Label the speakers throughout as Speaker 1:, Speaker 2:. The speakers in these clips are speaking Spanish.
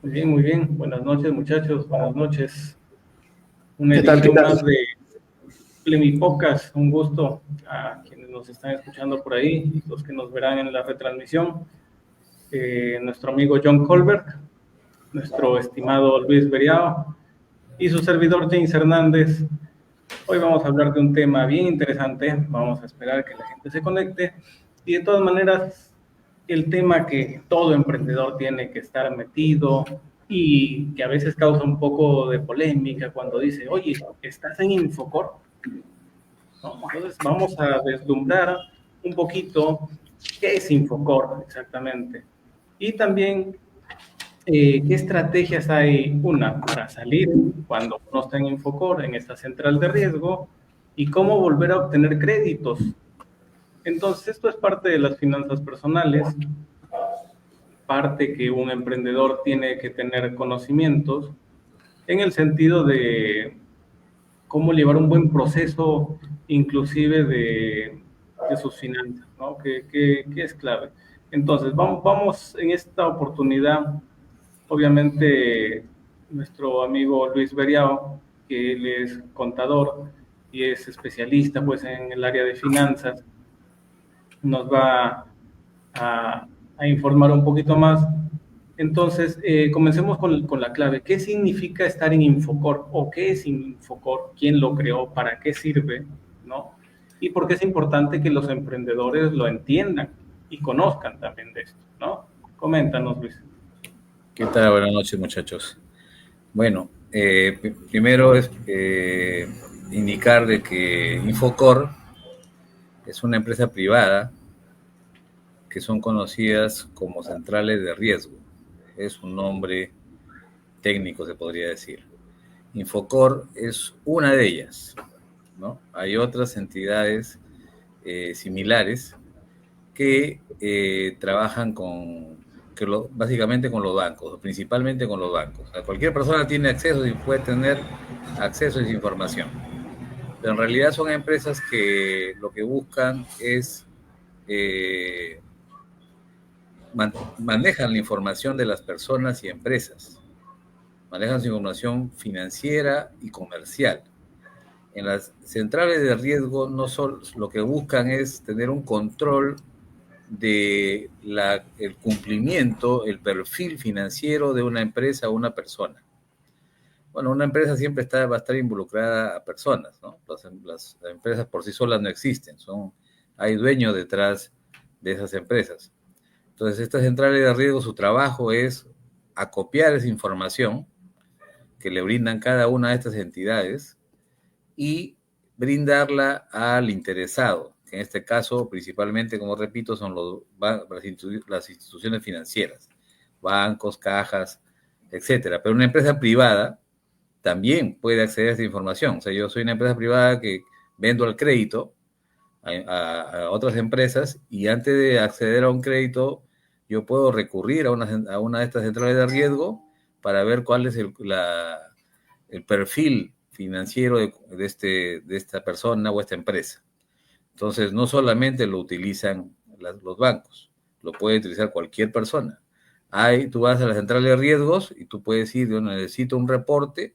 Speaker 1: Muy bien, muy bien. Buenas noches, muchachos. Buenas noches. Una
Speaker 2: ¿Qué tal? ¿Qué
Speaker 1: edición
Speaker 2: tal?
Speaker 1: más de Plemipocas. Un gusto a quienes nos están escuchando por ahí y los que nos verán en la retransmisión. Nuestro amigo John Colbert, nuestro estimado Luis Beriao y su servidor James Hernández. Hoy vamos a hablar de un tema bien interesante. Vamos a esperar que la gente se conecte. Y de todas maneras, el tema que todo emprendedor tiene que estar metido y que a veces causa un poco de polémica cuando dice, oye, ¿estás en Infocor? ¿No? Entonces vamos a deslumbrar un poquito qué es Infocor exactamente. Y también qué estrategias hay, una, para salir cuando uno está en Infocor, en esta central de riesgo, y cómo volver a obtener créditos. Entonces, esto es parte de las finanzas personales, parte que un emprendedor tiene que tener conocimientos en el sentido de cómo llevar un buen proceso, inclusive de sus finanzas, ¿no? Que es clave. Entonces, vamos en esta oportunidad, obviamente, nuestro amigo Luis Beriao, que él es contador y es especialista pues en el área de finanzas, nos va a, a informar un poquito más. Entonces, comencemos con la clave. ¿Qué significa estar en Infocor? ¿O qué es Infocor? ¿Quién lo creó? ¿Para qué sirve? ¿No? Y por qué es importante que los emprendedores lo entiendan y conozcan también de esto, ¿no? Coméntanos, Luis.
Speaker 3: ¿Qué tal? Buenas noches, muchachos. Bueno, primero es indicar de que Infocor es una empresa privada que son conocidas como centrales de riesgo. Es un nombre técnico, se podría decir. Infocor es una de ellas, ¿no? Hay otras entidades similares que trabajan básicamente con los bancos, principalmente con los bancos. O sea, cualquier persona tiene acceso y puede tener acceso a esa información. Pero en realidad son empresas que lo que buscan es manejan la información de las personas y empresas, manejan su información financiera y comercial. En las centrales de riesgo no solo lo que buscan es tener un control de el cumplimiento, el perfil financiero de una empresa o una persona. Bueno, una empresa siempre va a estar involucrada a personas, ¿no? Las empresas por sí solas no existen, hay dueños detrás de esas empresas. Entonces, estas centrales de riesgo, su trabajo es acopiar esa información que le brindan cada una de estas entidades y brindarla al interesado, que en este caso principalmente, como repito, son las instituciones financieras, bancos, cajas, etcétera. Pero una empresa privada también puede acceder a esta información. O sea, yo soy una empresa privada que vendo el crédito a otras empresas y antes de acceder a un crédito, yo puedo recurrir a una de estas centrales de riesgo para ver cuál es el perfil financiero de esta persona o esta empresa. Entonces, no solamente lo utilizan los bancos, lo puede utilizar cualquier persona. Tú vas a la central de riesgos y tú puedes ir, yo necesito un reporte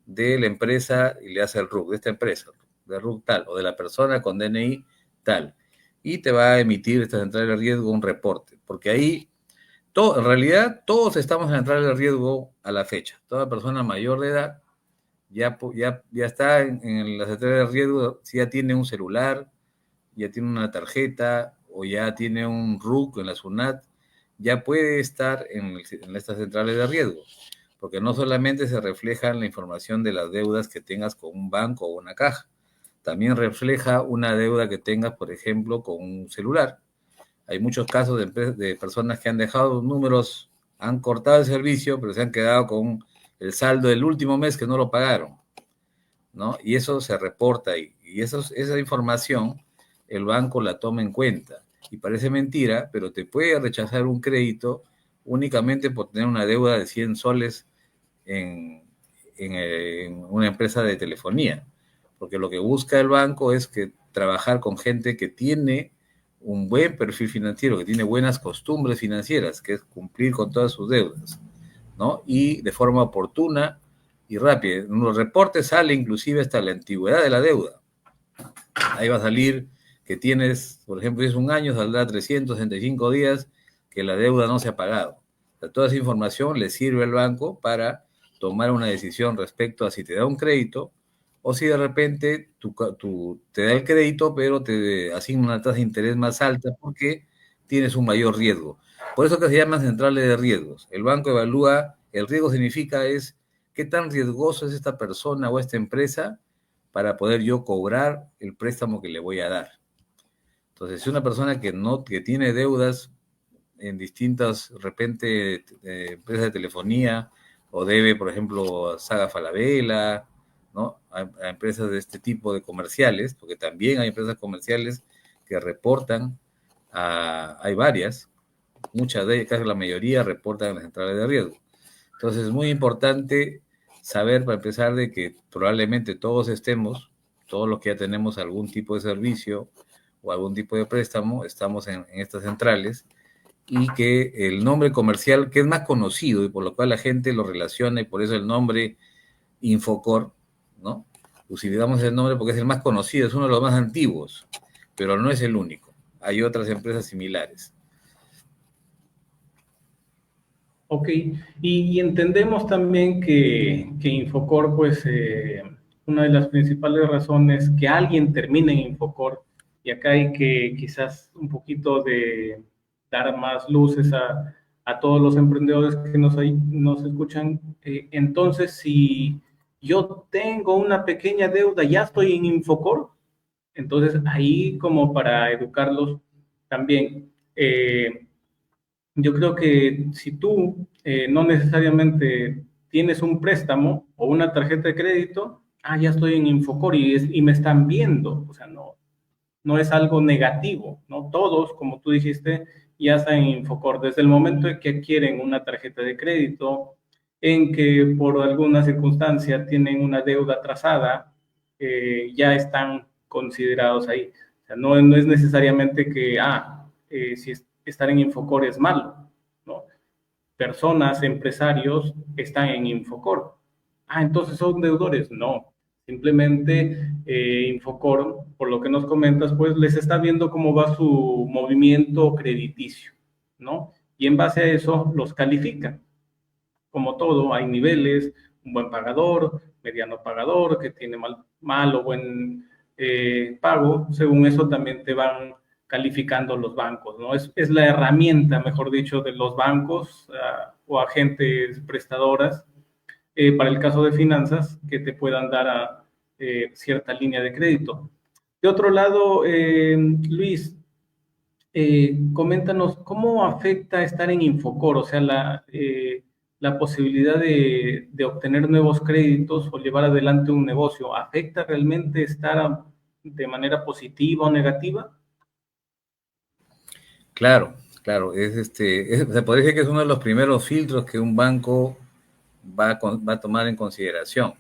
Speaker 3: de la empresa y le hace el RUC, de esta empresa, de RUC tal, o de la persona con DNI tal. Y te va a emitir esta central de riesgo un reporte, porque ahí, en realidad, todos estamos en la central de riesgo a la fecha. Toda persona mayor de edad ya está en la central de riesgo, si ya tiene un celular, ya tiene una tarjeta o ya tiene un RUC en la SUNAT, ya puede estar en estas centrales de riesgo, porque no solamente se refleja la información de las deudas que tengas con un banco o una caja, también refleja una deuda que tengas, por ejemplo, con un celular. Hay muchos casos de personas que han dejado números, han cortado el servicio, pero se han quedado con el saldo del último mes que no lo pagaron, ¿no? Y eso se reporta ahí. Y esa información el banco la toma en cuenta. Y parece mentira, pero te puede rechazar un crédito únicamente por tener una deuda de 100 soles en una empresa de telefonía. Porque lo que busca el banco es trabajar con gente que tiene un buen perfil financiero, que tiene buenas costumbres financieras, que es cumplir con todas sus deudas. ¿no? Y de forma oportuna y rápida. En los reportes sale inclusive hasta la antigüedad de la deuda. Ahí va a salir que tienes, por ejemplo, si es un año, saldrá 365 días que la deuda no se ha pagado. O sea, toda esa información le sirve al banco para tomar una decisión respecto a si te da un crédito o si de repente te da el crédito, pero te asigna una tasa de interés más alta porque tienes un mayor riesgo. Por eso que se llaman centrales de riesgos. El banco evalúa, el riesgo significa es qué tan riesgoso es esta persona o esta empresa para poder yo cobrar el préstamo que le voy a dar. Entonces, si una persona que tiene deudas en distintas, de repente, empresas de telefonía, o debe, por ejemplo, a Saga Falabella, ¿no? A empresas de este tipo de comerciales, porque también hay empresas comerciales que reportan, hay varias, muchas de ellas, casi la mayoría, reportan en las centrales de riesgo. Entonces, es muy importante saber, para empezar, de que probablemente todos los que ya tenemos algún tipo de servicio o algún tipo de préstamo, estamos en estas centrales, y que el nombre comercial, que es más conocido y por lo cual la gente lo relaciona y por eso el nombre Infocor, ¿no? Utilizamos el nombre porque es el más conocido, es uno de los más antiguos, pero no es el único. Hay otras empresas similares.
Speaker 1: Ok, y entendemos también que Infocor, pues una de las principales razones que alguien termine en Infocor, y acá hay que quizás un poquito de dar más luces a todos los emprendedores que nos escuchan. Entonces, si yo tengo una pequeña deuda, ya estoy en Infocor, entonces ahí como para educarlos también. Yo creo que si tú no necesariamente tienes un préstamo o una tarjeta de crédito, ya estoy en Infocor y me están viendo, o sea, no es algo negativo, ¿no? Todos, como tú dijiste, ya están en Infocor. Desde el momento en que adquieren una tarjeta de crédito, en que por alguna circunstancia tienen una deuda atrasada, ya están considerados ahí. O sea, no es necesariamente que, si estar en Infocor es malo, ¿no? Personas, empresarios están en Infocor. Entonces son deudores. No, simplemente Infocor, por lo que nos comentas, pues les está viendo cómo va su movimiento crediticio, ¿no? Y en base a eso los califican. Como todo, hay niveles, un buen pagador, mediano pagador, que tiene mal o buen pago. Según eso también te van calificando los bancos, ¿no? Es la herramienta, mejor dicho, de los bancos o agentes prestadoras para el caso de finanzas que te puedan dar cierta línea de crédito. De otro lado, Luis, coméntanos cómo afecta estar en Infocor, o sea, la posibilidad de obtener nuevos créditos o llevar adelante un negocio. ¿Afecta realmente estar de manera positiva o negativa?
Speaker 3: Claro, claro, se podría decir que es uno de los primeros filtros que un banco va a tomar en consideración.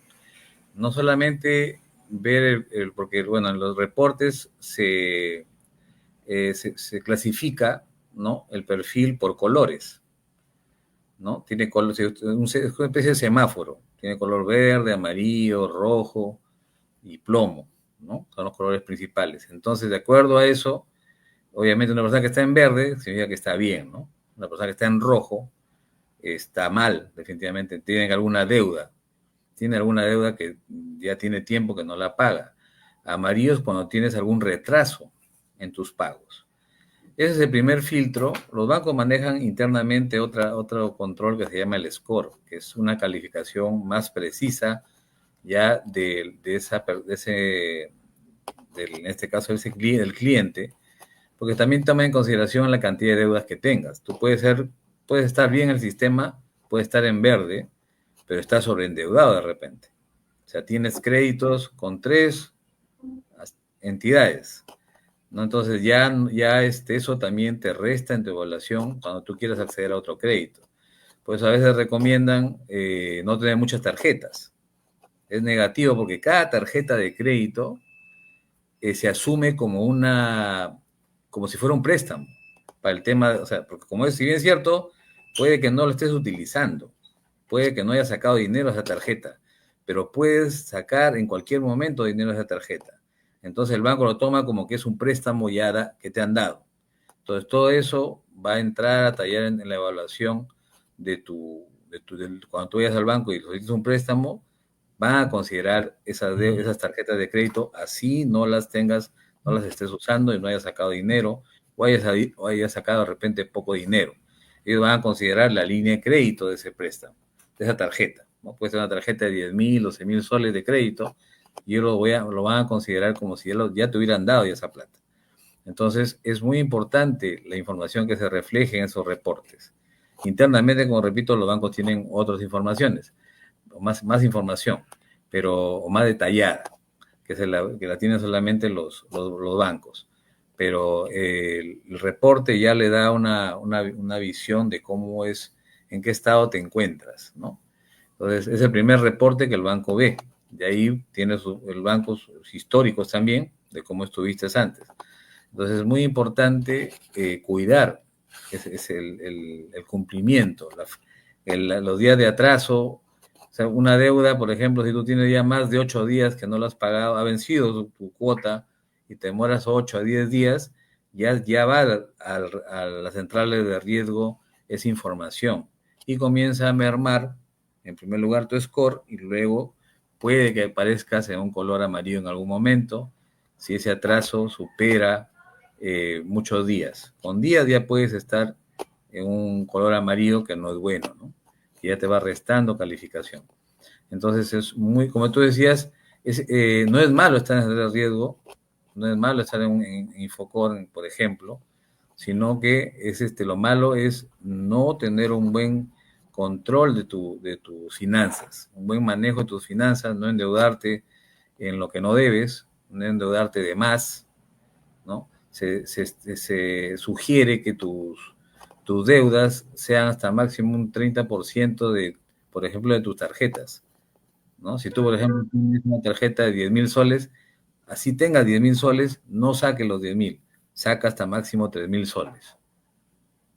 Speaker 3: No solamente ver porque bueno, en los reportes se clasifica, ¿no? El perfil por colores, ¿no? Tiene color, es una especie de semáforo, tiene color verde, amarillo, rojo y plomo, ¿no? Son los colores principales. Entonces, de acuerdo a eso, obviamente una persona que está en verde significa que está bien, ¿no? Una persona que está en rojo está mal, definitivamente, tiene alguna deuda que ya tiene tiempo que no la paga. Amarillo es cuando tienes algún retraso en tus pagos. Ese es el primer filtro. Los bancos manejan internamente otro control que se llama el score, que es una calificación más precisa ya en este caso, del cliente, porque también toma en consideración la cantidad de deudas que tengas. Tú puedes estar bien en el sistema, puedes estar en verde, pero estás sobreendeudado de repente. O sea, tienes créditos con 3 entidades, ¿no? Entonces eso también te resta en tu evaluación cuando tú quieras acceder a otro crédito. Pues a veces recomiendan no tener muchas tarjetas. Es negativo porque cada tarjeta de crédito se asume como si fuera un préstamo para el tema, o sea, porque como si bien es cierto, puede que no lo estés utilizando, puede que no hayas sacado dinero a esa tarjeta, pero puedes sacar en cualquier momento dinero a esa tarjeta. Entonces el banco lo toma como que es un préstamo que te han dado. Entonces todo eso va a entrar a tallar en la evaluación cuando tú vayas al banco y solicites un préstamo, van a considerar esas tarjetas de crédito, así no las tengas, no las estés usando y no hayas sacado dinero, o hayas sacado de repente poco dinero. Ellos van a considerar la línea de crédito de ese préstamo, de esa tarjeta, ¿no? Puede ser una tarjeta de 10.000 o 100.000 soles de crédito, y ellos lo van a considerar como si ya te hubieran dado ya esa plata. Entonces, es muy importante la información que se refleje en esos reportes. Internamente, como repito, los bancos tienen otras informaciones, o más información, o más detallada, que la tienen solamente los bancos. Pero el reporte ya le da una visión de cómo es, en qué estado te encuentras, ¿no? Entonces, es el primer reporte que el banco ve. De ahí tiene el banco sus históricos también, de cómo estuviste antes. Entonces, es muy importante cuidar el cumplimiento, los días de atraso. O sea, una deuda, por ejemplo, si tú tienes ya más de 8 días que no lo has pagado, ha vencido tu cuota y te demoras 8 a 10 días, ya va a las centrales de riesgo esa información y comienza a mermar, en primer lugar, tu score, y luego puede que aparezcas en un color amarillo en algún momento, si ese atraso supera muchos días. Con días ya puedes estar en un color amarillo que no es bueno, ¿no? Y ya te va restando calificación. Entonces es muy, como tú decías, no es malo estar en el riesgo, no es malo estar en Infocor, por ejemplo, sino que lo malo es no tener un buen control de tus finanzas, un buen manejo de tus finanzas, no endeudarte en lo que no debes, no endeudarte de más, ¿no? Se sugiere que tus deudas sean hasta máximo un 30% por ejemplo, de tus tarjetas, ¿no? Si tú, por ejemplo, tienes una tarjeta de 10.000 soles, así tengas 10.000 soles, no saques los 10.000, saca hasta máximo 3.000 soles,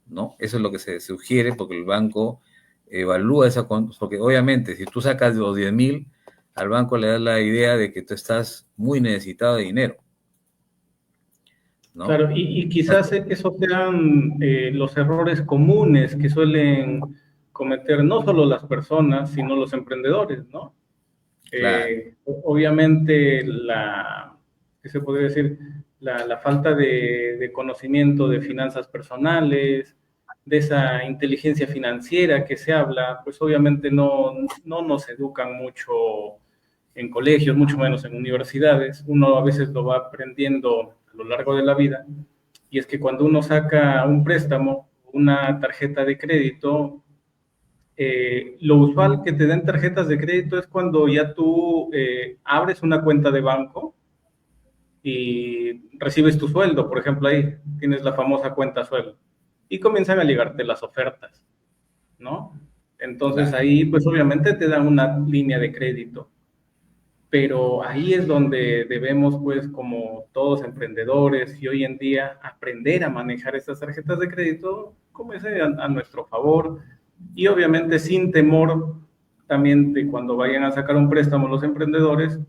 Speaker 3: ¿no? Eso es lo que se sugiere porque el banco evalúa porque obviamente si tú sacas los 10.000, al banco le da la idea de que tú estás muy necesitado de dinero, ¿no?
Speaker 1: Claro, y quizás esos sean los errores comunes que suelen cometer no solo las personas, sino los emprendedores, ¿no?
Speaker 3: Claro,
Speaker 1: Obviamente ¿qué se podría decir? La falta de conocimiento de finanzas personales, de esa inteligencia financiera que se habla, pues obviamente no nos educan mucho en colegios, mucho menos en universidades. Uno a veces lo va aprendiendo a lo largo de la vida. Y es que cuando uno saca un préstamo, una tarjeta de crédito, lo usual que te den tarjetas de crédito es cuando ya tú abres una cuenta de banco y recibes tu sueldo, por ejemplo, ahí tienes la famosa cuenta sueldo y comienzan a llegarte las ofertas, ¿no? Entonces
Speaker 3: claro.
Speaker 1: ahí pues obviamente te dan una línea de crédito, pero ahí es donde debemos pues como todos emprendedores y hoy en día aprender a manejar estas tarjetas de crédito como ese a nuestro favor y obviamente sin temor también de cuando vayan a sacar un préstamo los emprendedores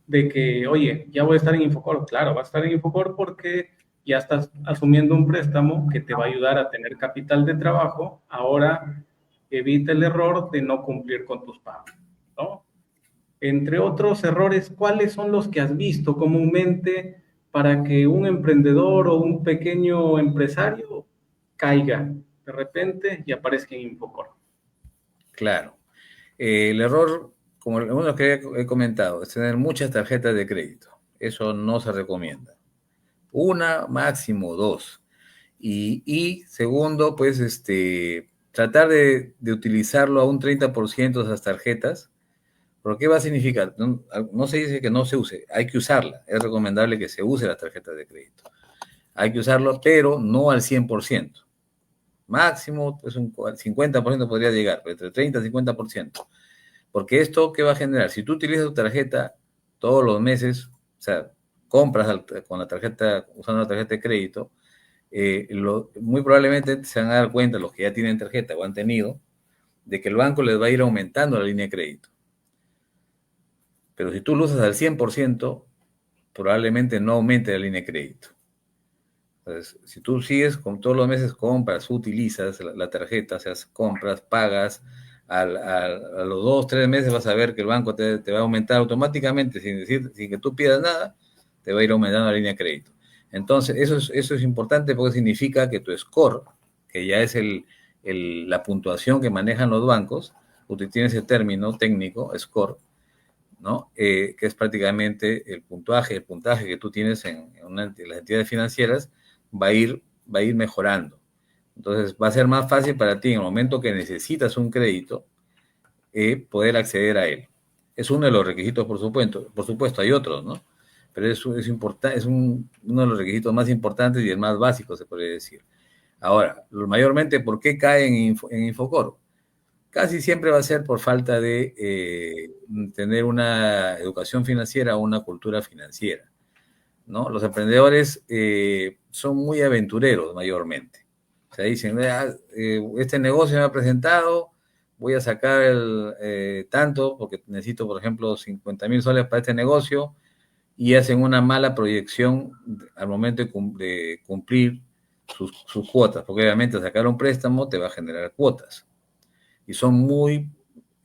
Speaker 1: de que, oye, ya voy a estar en Infocor. Claro, va a estar en Infocor porque ya estás asumiendo un préstamo que te va a ayudar a tener capital de trabajo. Ahora evita el error de no cumplir con tus pagos, ¿no? Entre otros errores, ¿cuáles son los que has visto comúnmente para que un emprendedor o un pequeño empresario caiga de repente y aparezca en Infocor?
Speaker 3: Claro. El error, como uno que he comentado, es tener muchas tarjetas de crédito. Eso no se recomienda. Una, máximo dos. Y segundo, pues, tratar de utilizarlo a un 30% de esas tarjetas. ¿Pero qué va a significar? No se dice que no se use, hay que usarla. Es recomendable que se use las tarjetas de crédito. Hay que usarlo, pero no al 100%. Máximo, pues un 50% podría llegar, entre 30 y 50%. Porque esto, ¿qué va a generar? Si tú utilizas tu tarjeta todos los meses, o sea, compras con la tarjeta, usando la tarjeta de crédito, muy probablemente se van a dar cuenta, los que ya tienen tarjeta o han tenido, de que el banco les va a ir aumentando la línea de crédito. Pero si tú lo usas al 100%, probablemente no aumente la línea de crédito. Entonces, si tú sigues con todos los meses compras, utilizas la tarjeta, o sea, compras, pagas, a los 2, 3 meses vas a ver que el banco te va a aumentar automáticamente, sin que tú pidas nada, te va a ir aumentando la línea de crédito. Entonces, eso es importante porque significa que tu score, que ya es la puntuación que manejan los bancos, tiene ese término técnico, score, ¿no? Que es prácticamente el puntaje que tú tienes en las entidades financieras, va a ir mejorando. Entonces, va a ser más fácil para ti en el momento que necesitas un crédito, poder acceder a él. Es uno de los requisitos, por supuesto, hay otros, ¿no? Pero es uno de los requisitos más importantes y el más básico, se podría decir. Ahora, mayormente, ¿por qué caen en Infocoro? Casi siempre va a ser por falta de tener una educación financiera o una cultura financiera, ¿no? Los emprendedores son muy aventureros mayormente. O sea, dicen, este negocio me ha presentado, voy a sacar tanto, porque necesito, por ejemplo, 50,000 soles para este negocio, y hacen una mala proyección al momento de cumplir sus cuotas, porque obviamente sacar un préstamo te va a generar cuotas. Y son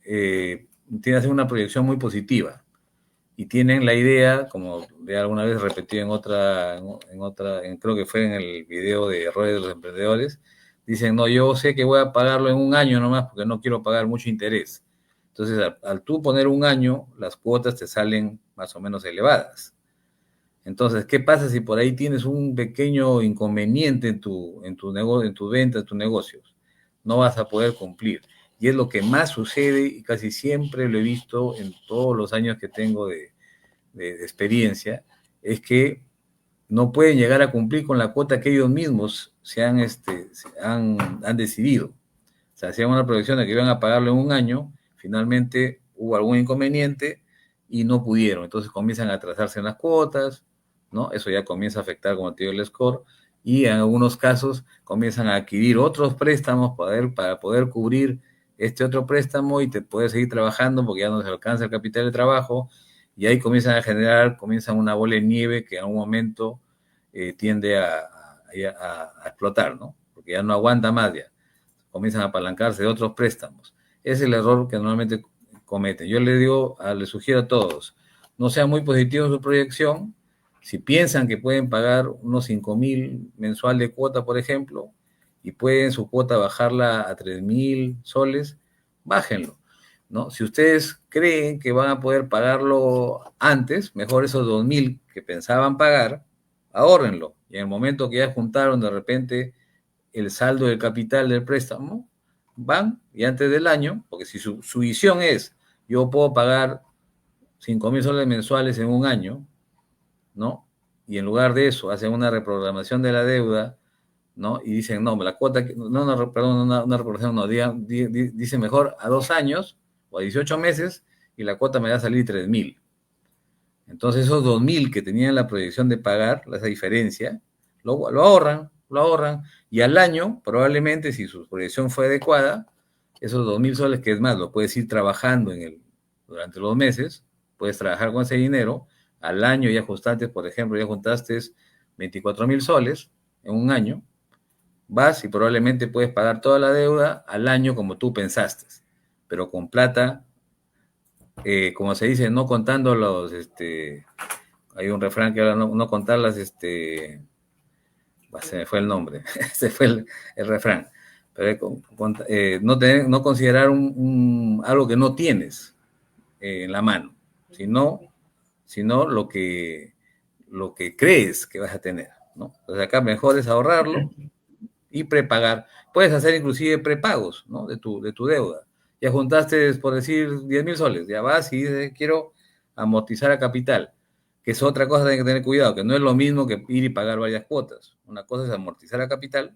Speaker 3: tienen que hacer una proyección muy positiva y tienen la idea, como ya alguna vez repetí creo que fue en el video de errores de los emprendedores, dicen, no, yo sé que voy a pagarlo en un año nomás porque no quiero pagar mucho interés. Entonces, al tú poner un año, las cuotas te salen más o menos elevadas. Entonces, ¿qué pasa si por ahí tienes un pequeño inconveniente en tu negocio, en tu venta, en tus negocios? No vas a poder cumplir. Y es lo que más sucede y casi siempre lo he visto en todos los años que tengo de experiencia, es que no pueden llegar a cumplir con la cuota que ellos mismos han decidido. O sea, hacían una proyección de que iban a pagarlo en un año, finalmente hubo algún inconveniente y no pudieron. Entonces comienzan a atrasarse en las cuotas, ¿no? Eso ya comienza a afectar, como te digo, el score, y en algunos casos comienzan a adquirir otros préstamos para poder cubrir este otro préstamo y te puedes seguir trabajando porque ya no se alcanza el capital de trabajo, y ahí comienzan una bola de nieve que en un momento tiende a explotar, ¿no? Porque ya no aguanta más ya. Comienzan a apalancarse de otros préstamos. Ese es el error que normalmente cometen. Yo les sugiero a todos, no sean muy positivos en su proyección. Si piensan que pueden pagar unos 5,000 mensual de cuota, por ejemplo, y pueden su cuota bajarla a 3,000 soles, bájenlo, ¿no? Si ustedes creen que van a poder pagarlo antes, mejor esos 2,000 que pensaban pagar, ahórrenlo. Y en el momento que ya juntaron de repente el saldo del capital del préstamo, van y antes del año, porque si su visión es, yo puedo pagar 5,000 soles mensuales en un año, ¿no? Y en lugar de eso hacen una reprogramación de la deuda, ¿no? Y dicen, no, la cuota, perdón, una reprogramación, no, dice mejor a 2 años o a 18 meses y la cuota me va a salir 3,000. Entonces esos 2,000 que tenían la proyección de pagar, esa diferencia, lo ahorran, y al año, probablemente, si su proyección fue adecuada, esos 2,000 soles, que es más, lo puedes ir trabajando durante los meses, puedes trabajar con ese dinero, al año ya ajustaste, por ejemplo, ya juntaste 24,000 soles en un año, vas y probablemente puedes pagar toda la deuda al año como tú pensaste, pero con plata, como se dice, no contando hay un refrán que habla, no contar se me fue el nombre, se fue el refrán, pero no considerar algo que no tienes en la mano, sino lo que crees que vas a tener, ¿no? Entonces acá mejor es ahorrarlo y prepagar. Puedes hacer inclusive prepagos, ¿no? De tu deuda. Ya juntaste, por decir, 10,000 soles, ya vas y dices, quiero amortizar a capital, que es otra cosa que hay que tener cuidado, que no es lo mismo que ir y pagar varias cuotas. Una cosa es amortizar a capital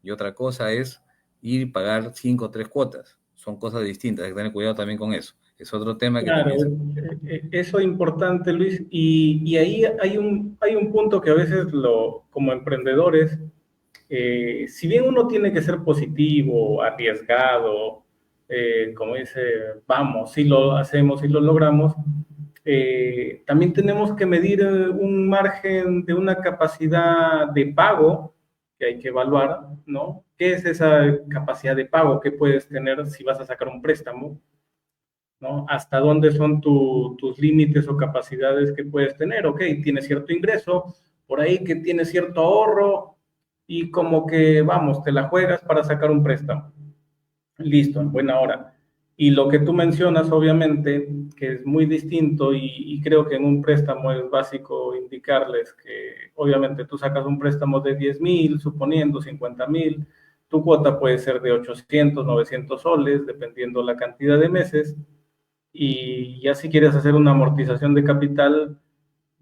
Speaker 3: y otra cosa es ir y pagar 5 o 3 cuotas. Son cosas distintas, hay que tener cuidado también con eso. Es otro tema que
Speaker 1: Claro,
Speaker 3: también...
Speaker 1: eso es importante, Luis, y ahí hay un punto que a veces como emprendedores Si bien uno tiene que ser positivo, arriesgado, como dice, vamos, si lo hacemos, si lo logramos, también tenemos que medir un margen de una capacidad de pago que hay que evaluar, ¿no? ¿Qué es esa capacidad de pago que puedes tener si vas a sacar un préstamo? ¿No? ¿Hasta dónde son tus límites o capacidades que puedes tener? Ok, tienes cierto ingreso, por ahí que tienes cierto ahorro y como que, vamos, te la juegas para sacar un préstamo. Listo, en buena hora. Y lo que tú mencionas, obviamente, que es muy distinto y creo que en un préstamo es básico indicarles que obviamente tú sacas un préstamo de 10,000, suponiendo 50,000, tu cuota puede ser de 800, 900 soles, dependiendo la cantidad de meses, y ya si quieres hacer una amortización de capital,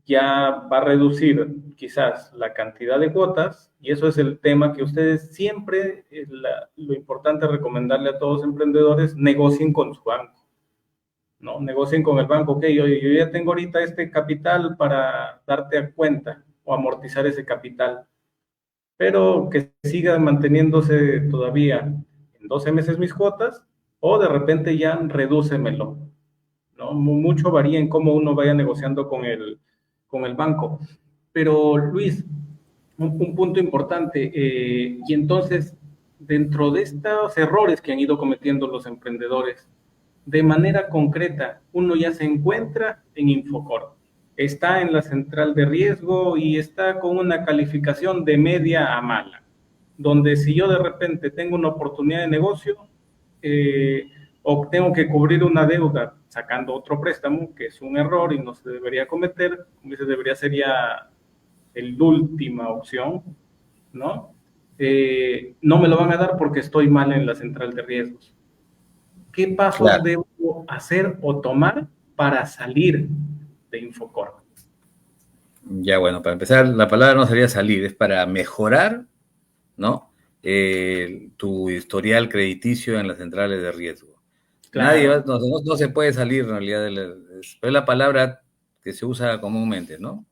Speaker 1: ya va a reducir quizás la cantidad de cuotas, y eso es el tema que ustedes siempre, lo importante es recomendarle a todos los emprendedores, negocien con su banco, ¿no? Negocien con el banco, ok, oye, yo ya tengo ahorita este capital para darte a cuenta o amortizar ese capital, pero que siga manteniéndose todavía en 12 meses mis cuotas, o de repente ya redúcemelo, ¿no? Mucho varía en cómo uno vaya negociando con el banco. Pero Luis, un punto importante, y entonces, dentro de estos errores que han ido cometiendo los emprendedores, de manera concreta, uno ya se encuentra en Infocor, está en la central de riesgo y está con una calificación de media a mala, donde si yo de repente tengo una oportunidad de negocio, eh, o tengo que cubrir una deuda sacando otro préstamo, que es un error y no se debería cometer, ese debería ser ya la última opción, ¿no? No me lo van a dar porque estoy mal en la central de riesgos. ¿Qué pasos
Speaker 3: Claro.
Speaker 1: debo hacer o tomar para salir de Infocor?
Speaker 3: Ya, bueno, para empezar, la palabra no sería salir, es para mejorar, ¿no? Tu historial crediticio en las centrales de riesgo. Nadie va,
Speaker 1: Claro,
Speaker 3: no se puede salir en realidad, pero es la palabra que se usa comúnmente, ¿no?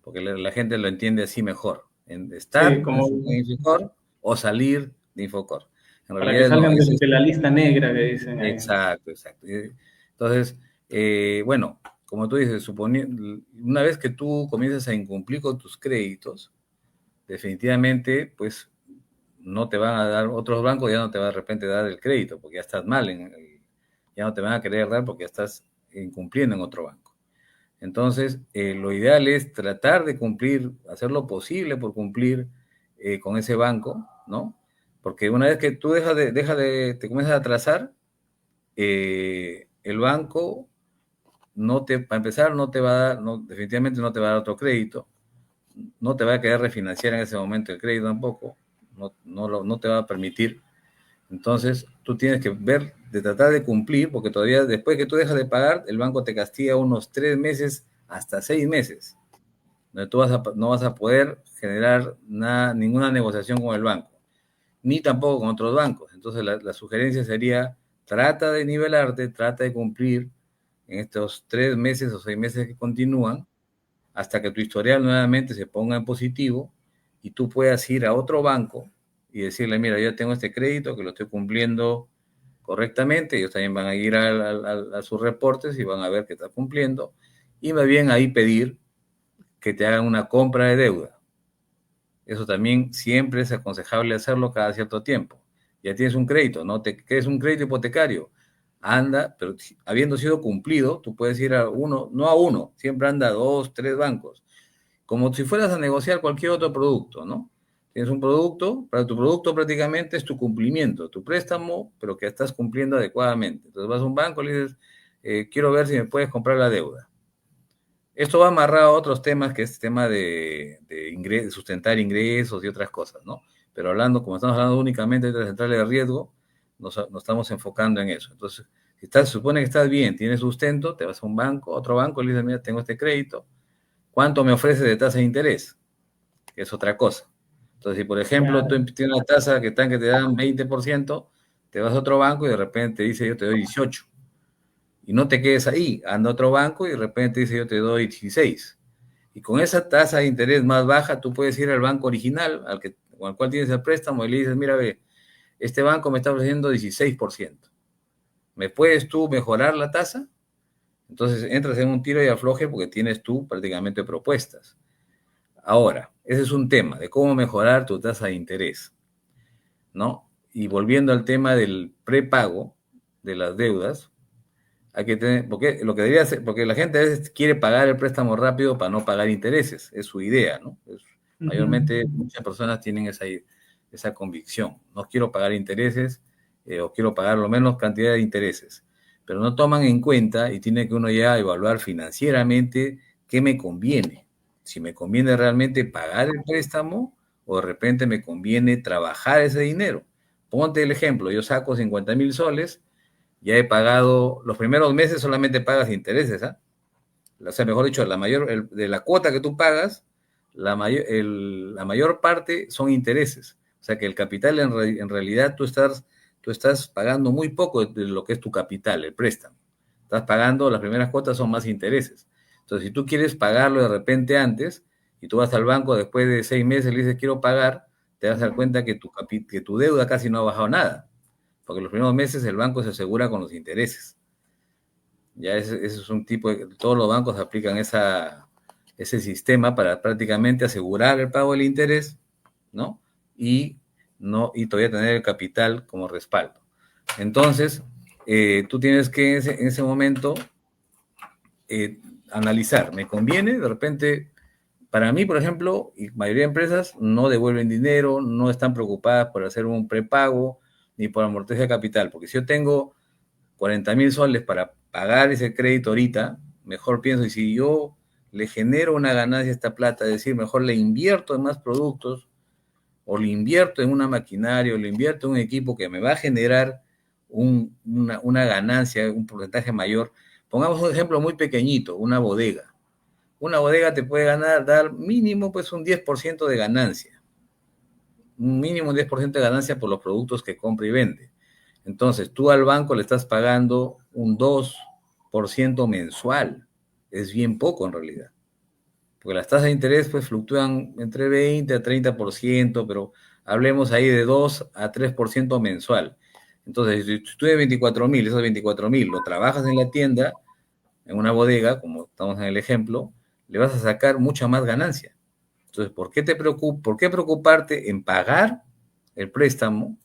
Speaker 3: Porque la gente lo entiende así mejor, en
Speaker 1: sí,
Speaker 3: estar
Speaker 1: como
Speaker 3: en Infocor o salir de Infocor. En
Speaker 1: para que
Speaker 3: realidad no,
Speaker 1: salgan de la lista negra que dicen ahí.
Speaker 3: exacto, exacto. Entonces, bueno, como tú dices, una vez que tú comienzas a incumplir con tus créditos, definitivamente, pues, no te van a dar, otros bancos ya no te van de repente a dar el crédito, porque ya estás mal, ya no te van a querer dar porque ya estás incumpliendo en otro banco. Entonces, lo ideal es tratar de cumplir, hacer lo posible por cumplir con ese banco, ¿no? Porque una vez que tú te comienzas a atrasar, el banco para empezar, no te va a dar, no, definitivamente no te va a dar otro crédito, no te va a querer refinanciar en ese momento el crédito tampoco, no te va a permitir. Entonces, tú tienes que ver, de tratar de cumplir, porque todavía después que tú dejas de pagar, el banco te castiga unos 3 meses hasta 6 meses, donde tú no vas a poder generar ninguna negociación con el banco, ni tampoco con otros bancos. Entonces, la sugerencia sería, trata de nivelarte, trata de cumplir en estos 3 meses o 6 meses que continúan, hasta que tu historial nuevamente se ponga en positivo y tú puedas ir a otro banco y decirle, mira, yo tengo este crédito que lo estoy cumpliendo correctamente, ellos también van a ir a sus reportes y van a ver que está cumpliendo, y más bien ahí pedir que te hagan una compra de deuda. Eso también siempre es aconsejable hacerlo cada cierto tiempo. Ya tienes un crédito, ¿no? ¿Qué es un crédito hipotecario? Anda, pero habiendo sido cumplido, tú puedes ir a uno, no a uno, siempre anda a 2, 3 bancos, como si fueras a negociar cualquier otro producto, ¿no? Tienes un producto, para tu producto prácticamente es tu cumplimiento, tu préstamo, pero que estás cumpliendo adecuadamente. Entonces vas a un banco y le dices, quiero ver si me puedes comprar la deuda. Esto va amarrado a otros temas, que es el tema de sustentar ingresos y otras cosas, ¿no? Pero como estamos hablando únicamente de las centrales de riesgo, nos estamos enfocando en eso. Entonces, si se supone que estás bien, tienes sustento, te vas a un banco, otro banco, y le dices, mira, tengo este crédito, ¿cuánto me ofrece de tasa de interés? Que es otra cosa. Entonces, si por ejemplo tú
Speaker 1: Claro.
Speaker 3: tienes una tasa que te dan 20%, te vas a otro banco y de repente te dice, yo te doy 18. Y no te quedes ahí, anda a otro banco y de repente dice, yo te doy 16. Y con esa tasa de interés más baja, tú puedes ir al banco original, con el cual tienes el préstamo y le dices, mira, ve, este banco me está ofreciendo 16%. ¿Me puedes tú mejorar la tasa? Entonces entras en un tiro y afloje porque tienes tú prácticamente propuestas. Ahora, ese es un tema de cómo mejorar tu tasa de interés, ¿no? Y volviendo al tema del prepago de las deudas, hay que tener, porque lo que debería hacer, porque la gente a veces quiere pagar el préstamo rápido para no pagar intereses, es su idea, ¿no? Mayormente muchas personas tienen esa convicción, no quiero pagar intereses o quiero pagar lo menos cantidad de intereses, pero no toman en cuenta y tiene que uno ya evaluar financieramente qué me conviene, si me conviene realmente pagar el préstamo o de repente me conviene trabajar ese dinero. Ponte el ejemplo, yo saco 50,000 soles, ya he pagado, los primeros meses solamente pagas intereses, ¿ah? O sea, mejor dicho, de la cuota que tú pagas, la mayor parte son intereses. O sea, que el capital en realidad tú estás pagando muy poco de lo que es tu capital, el préstamo. Estás pagando, las primeras cuotas son más intereses. Entonces, si tú quieres pagarlo de repente antes, y tú vas al banco después de 6 meses y le dices quiero pagar, te vas a dar cuenta que tu deuda casi no ha bajado nada, porque los primeros meses el banco se asegura con los intereses. Ya ese es un tipo todos los bancos aplican ese sistema para prácticamente asegurar el pago del interés, ¿no? Y todavía tener el capital como respaldo. Entonces, tú tienes que en ese momento analizar, ¿me conviene? De repente, para mí, por ejemplo, y mayoría de empresas no devuelven dinero, no están preocupadas por hacer un prepago ni por amortizar de capital, porque si yo tengo 40,000 soles para pagar ese crédito ahorita, mejor pienso, y si yo le genero una ganancia a esta plata, es decir, mejor le invierto en más productos, o le invierto en una maquinaria, o le invierto en un equipo que me va a generar una ganancia, un porcentaje mayor. Pongamos un ejemplo muy pequeñito, una bodega. Una bodega te puede dar mínimo pues un 10% de ganancia. Un mínimo 10% de ganancia por los productos que compra y vende. Entonces, tú al banco le estás pagando un 2% mensual. Es bien poco en realidad. Porque las tasas de interés pues fluctúan entre 20 a 30%, pero hablemos ahí de 2 a 3% mensual. Entonces, si tú tienes 24,000, esos 24,000 lo trabajas en la tienda, en una bodega, como estamos en el ejemplo, le vas a sacar mucha más ganancia. Entonces, ¿por qué preocuparte en pagar el préstamo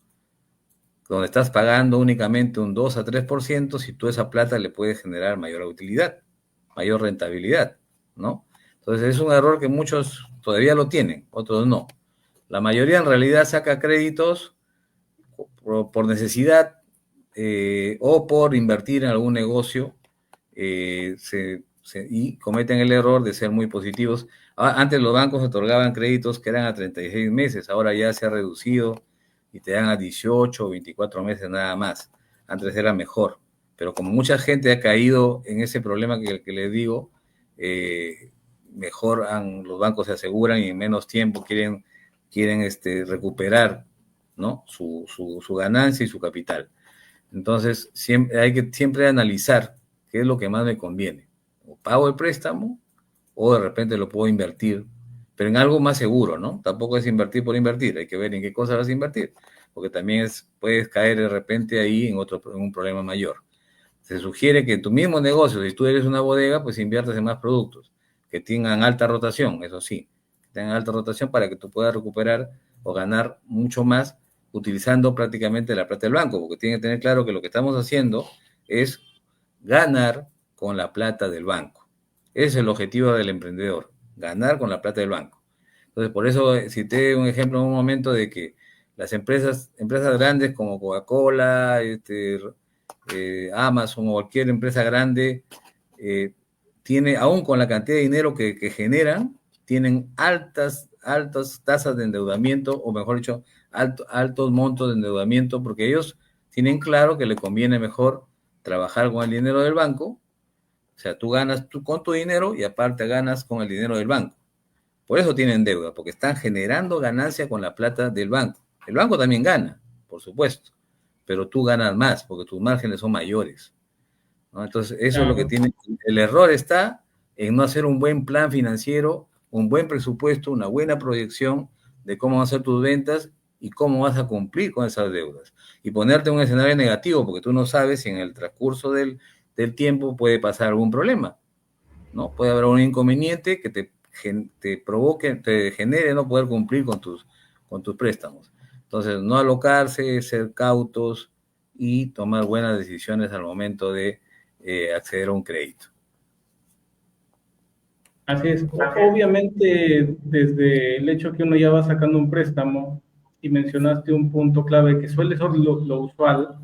Speaker 3: donde estás pagando únicamente un 2 a 3% si tú esa plata le puedes generar mayor utilidad, mayor rentabilidad, ¿no? Entonces es un error que muchos todavía lo tienen, otros no. La mayoría en realidad saca créditos por necesidad o por invertir en algún negocio y cometen el error de ser muy positivos. Antes los bancos otorgaban créditos que eran a 36 meses, ahora ya se ha reducido y te dan a 18 o 24 meses nada más. Antes era mejor, pero como mucha gente ha caído en ese problema que les digo, mejor los bancos se aseguran y en menos tiempo quieren recuperar, ¿no? su ganancia y su capital. Entonces, hay que siempre analizar qué es lo que más me conviene. O pago el préstamo o de repente lo puedo invertir, pero en algo más seguro, ¿no? Tampoco es invertir por invertir, hay que ver en qué cosa vas a invertir, porque también puedes caer de repente ahí en un problema mayor. Se sugiere que en tu mismo negocio, si tú eres una bodega, pues inviertas en más productos que tengan alta rotación, eso sí, que tengan alta rotación para que tú puedas recuperar o ganar mucho más utilizando prácticamente la plata del banco, porque tienen que tener claro que lo que estamos haciendo es ganar con la plata del banco. Ese es el objetivo del emprendedor, ganar con la plata del banco. Entonces, por eso cité un ejemplo en un momento de que las empresas grandes como Coca-Cola, Amazon o cualquier empresa grande, tiene, aún con la cantidad de dinero que generan, tienen altas tasas de endeudamiento, o mejor dicho, altos montos de endeudamiento, porque ellos tienen claro que le conviene mejor trabajar con el dinero del banco. O sea, tú ganas con tu dinero y aparte ganas con el dinero del banco. Por eso tienen deuda, porque están generando ganancia con la plata del banco. El banco también gana, por supuesto, pero tú ganas más porque tus márgenes son mayores, ¿no? Entonces, eso es lo que tiene. El error está en no hacer un buen plan financiero, un buen presupuesto, una buena proyección de cómo van a ser tus ventas y cómo vas a cumplir con esas deudas. Y ponerte en un escenario negativo, porque tú no sabes si en el transcurso del tiempo puede pasar algún problema, ¿no? Puede haber un inconveniente que te provoque, te genere no poder cumplir con tus préstamos. Entonces, no alocarse, ser cautos y tomar buenas decisiones al momento de acceder a un crédito.
Speaker 1: Así es. Obviamente, desde el hecho que uno ya va sacando un préstamo, y mencionaste un punto clave que suele ser lo usual,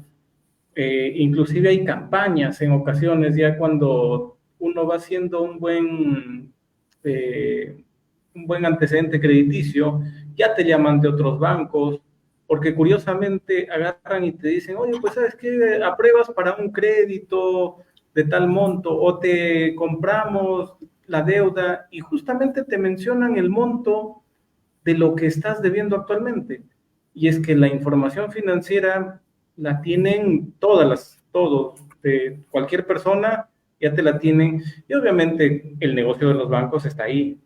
Speaker 1: inclusive hay campañas en ocasiones ya cuando uno va haciendo un buen antecedente crediticio, ya te llaman de otros bancos, porque curiosamente agarran y te dicen, oye, pues sabes qué, apruebas para un crédito de tal monto o te compramos la deuda y justamente te mencionan el monto de lo que estás debiendo actualmente. Y es que la información financiera la tienen todos, de cualquier persona, ya te la tienen. Y obviamente el negocio de los bancos está ahí.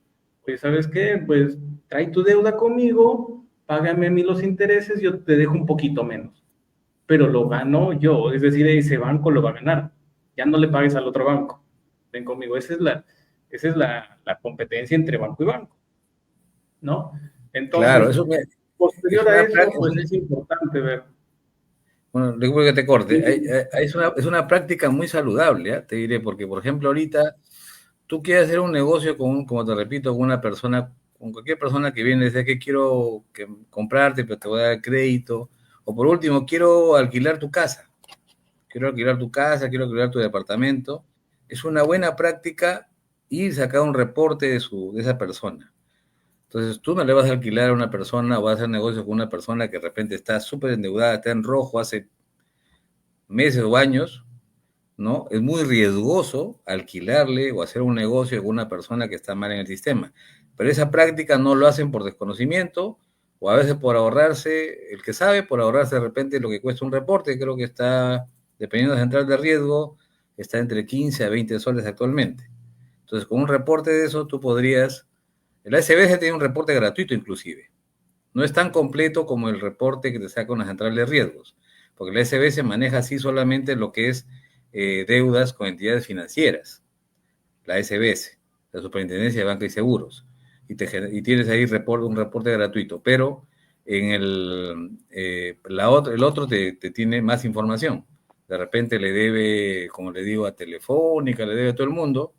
Speaker 1: Pues, ¿sabes qué? Pues trae tu deuda conmigo, págame a mí los intereses, yo te dejo un poquito menos. Pero lo gano yo, es decir, ese banco lo va a ganar. Ya no le pagues al otro banco. Ven conmigo, esa es la competencia entre banco y banco, ¿no?
Speaker 3: Claro,
Speaker 1: Entonces,
Speaker 3: es
Speaker 1: posterior a
Speaker 3: una
Speaker 1: eso,
Speaker 3: práctica,
Speaker 1: pues es importante ver.
Speaker 3: bueno, disculpe que te corte,
Speaker 1: Sí,
Speaker 3: es una práctica muy saludable, ¿eh? Te diré, porque por ejemplo ahorita tú quieres hacer un negocio como te repito, con una persona, con cualquier persona que viene y dice que quiero comprarte, pero te voy a dar crédito, o por último, quiero alquilar tu departamento, es una buena práctica ir sacar un reporte de esa persona. Entonces, tú no le vas a alquilar a una persona o vas a hacer negocio con una persona que de repente está súper endeudada, está en rojo hace meses o años, ¿no? Es muy riesgoso alquilarle o hacer un negocio con una persona que está mal en el sistema. Pero esa práctica no lo hacen por desconocimiento o a veces por ahorrarse, el que sabe, por ahorrarse de repente lo que cuesta un reporte, creo que está, dependiendo de la central de riesgo, está entre 15 a 20 soles actualmente. Entonces, con un reporte de eso, tú podrías, el ASBC tiene un reporte gratuito inclusive. No es tan completo como el reporte que te saca una central de riesgos, porque la SBS maneja así solamente lo que es deudas con entidades financieras, la SBS, la Superintendencia de Banca y Seguros, y tienes ahí un reporte gratuito, pero en el otro te tiene más información. De repente le debe, como le digo, a Telefónica, le debe a todo el mundo,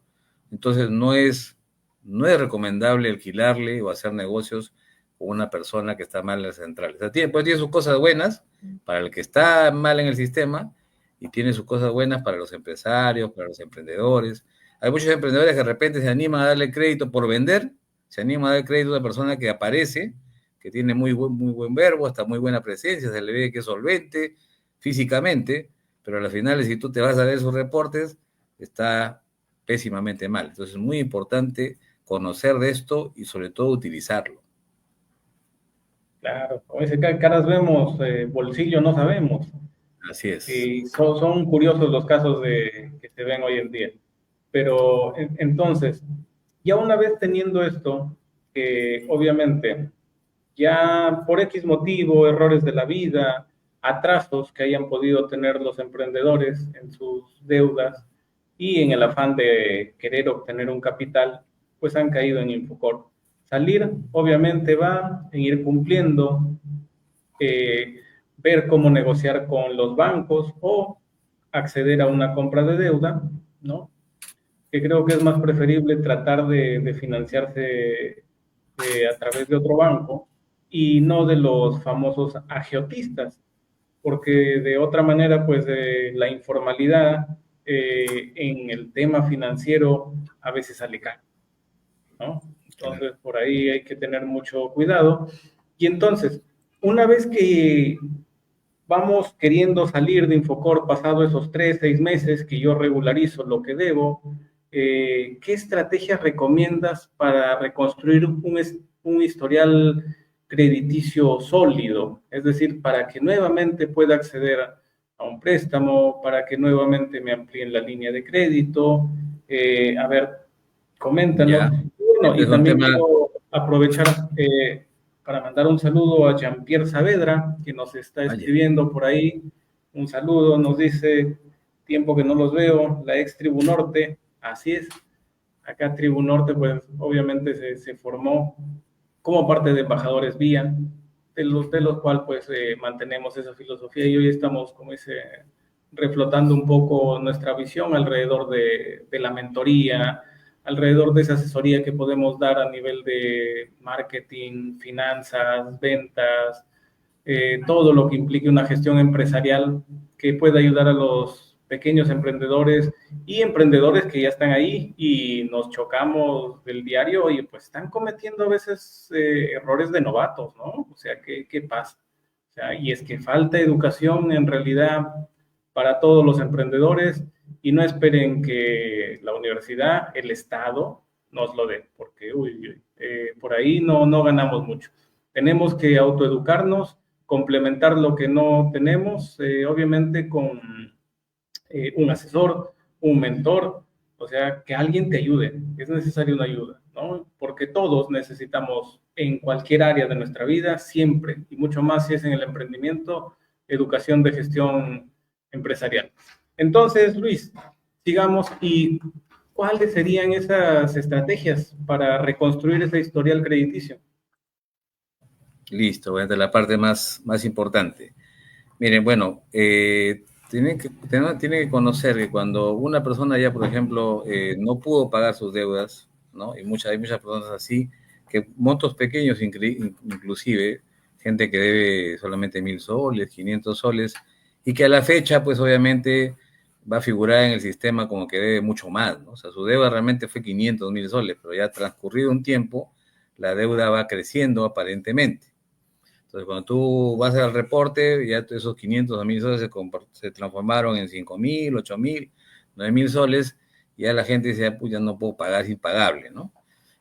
Speaker 3: entonces no es recomendable alquilarle o hacer negocios con una persona que está mal en las centrales. O sea, tiene sus cosas buenas para el que está mal en el sistema y tiene sus cosas buenas para los empresarios, para los emprendedores. Hay muchos emprendedores que de repente se animan a darle crédito por vender, se animan a dar crédito a una persona que aparece, que tiene muy buen verbo, hasta muy buena presencia, se le ve que es solvente físicamente, pero al final, si tú te vas a ver sus reportes, está pésimamente mal. Entonces es muy importante conocer de esto y sobre todo utilizarlo.
Speaker 1: claro, como dice, caras vemos, bolsillo no sabemos.
Speaker 3: Así es.
Speaker 1: Y son curiosos los casos que se ven hoy en día. Pero entonces, ya una vez teniendo esto, que obviamente ya por X motivo, errores de la vida, atrasos que hayan podido tener los emprendedores en sus deudas y en el afán de querer obtener un capital, pues han caído en Infocor. Salir, obviamente, va en ir cumpliendo, eh, ver cómo negociar con los bancos o acceder a una compra de deuda, ¿no? Que creo que es más preferible tratar de financiarse a través de otro banco y no de los famosos agiotistas, porque de otra manera, pues la informalidad en el tema financiero a veces sale caro, ¿no?
Speaker 3: Claro.
Speaker 1: Entonces, por ahí hay que tener mucho cuidado. Y entonces, una vez que vamos queriendo salir de Infocor pasado esos 3, 6 meses que yo regularizo lo que debo, ¿qué estrategias recomiendas para reconstruir un historial crediticio sólido? Es decir, para que nuevamente pueda acceder a un préstamo, para que nuevamente me amplíen la línea de crédito. A ver, coméntanos.
Speaker 3: Ya.
Speaker 1: Bueno,
Speaker 3: Este
Speaker 1: y
Speaker 3: es un
Speaker 1: también
Speaker 3: tema,
Speaker 1: quiero aprovechar para mandar un saludo a Jean-Pierre Saavedra, que nos está
Speaker 3: Vaya.
Speaker 1: escribiendo por ahí. Un saludo, nos dice, tiempo que no los veo, la ex Tribu Norte, así es. Acá Tribu Norte, pues obviamente se formó como parte de Embajadores Vía, de los cuales pues mantenemos esa filosofía y hoy estamos, como dice, reflotando un poco nuestra visión alrededor de la mentoría, alrededor de esa asesoría que podemos dar a nivel de marketing, finanzas, ventas, todo lo que implique una gestión empresarial que pueda ayudar a los pequeños emprendedores y emprendedores que ya están ahí y nos chocamos del diario y pues están cometiendo a veces errores de novatos, ¿no? O sea, ¿qué pasa? O sea, y es que falta educación en realidad para todos los emprendedores y no esperen que la universidad, el Estado, nos lo dé, porque por ahí no ganamos mucho. Tenemos que autoeducarnos, complementar lo que no tenemos, obviamente con un asesor, un mentor, o sea, que alguien te ayude, es necesaria una ayuda, ¿no? Porque todos necesitamos en cualquier área de nuestra vida, siempre, y mucho más si es en el emprendimiento, educación de gestión empresarial. Entonces, Luis, sigamos y ¿cuáles serían esas estrategias para reconstruir ese historial crediticio?
Speaker 3: Listo, voy a entrar a la parte más importante. Miren, bueno, tienen que conocer que cuando una persona ya, por ejemplo, no pudo pagar sus deudas, ¿no? Y hay muchas personas así, que montos pequeños inclusive, gente que debe solamente 1.000 soles, 500 soles, y que a la fecha, pues obviamente va a figurar en el sistema como que debe mucho más, ¿no? O sea, su deuda realmente fue 500, 1.000 soles, pero ya transcurrido un tiempo, la deuda va creciendo aparentemente. Entonces, cuando tú vas al reporte, ya esos 500 o 1.000 soles se transformaron en 5.000, 8.000, 9.000 soles, y ya la gente dice, pues ya no puedo pagar, es impagable, ¿no?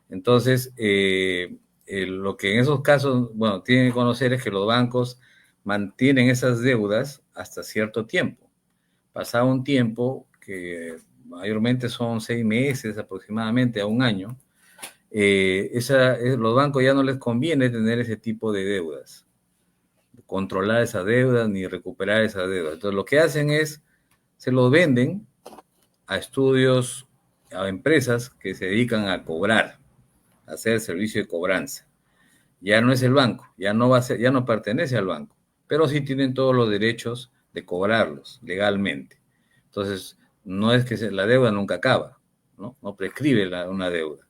Speaker 3: Entonces, lo que en esos casos, bueno, tienen que conocer es que los bancos mantienen esas deudas hasta cierto tiempo. Pasado un tiempo, que mayormente son 6 meses aproximadamente a un año, los bancos ya no les conviene tener ese tipo de deudas, controlar esa deuda ni recuperar esa deuda. Entonces lo que hacen es, se los venden a estudios, a empresas que se dedican a cobrar, a hacer servicio de cobranza. Ya no es el banco, ya no va a ser, ya no pertenece al banco, pero sí tienen todos los derechos de cobrarlos legalmente. Entonces, no es que la deuda nunca acaba, ¿no? No prescribe una deuda.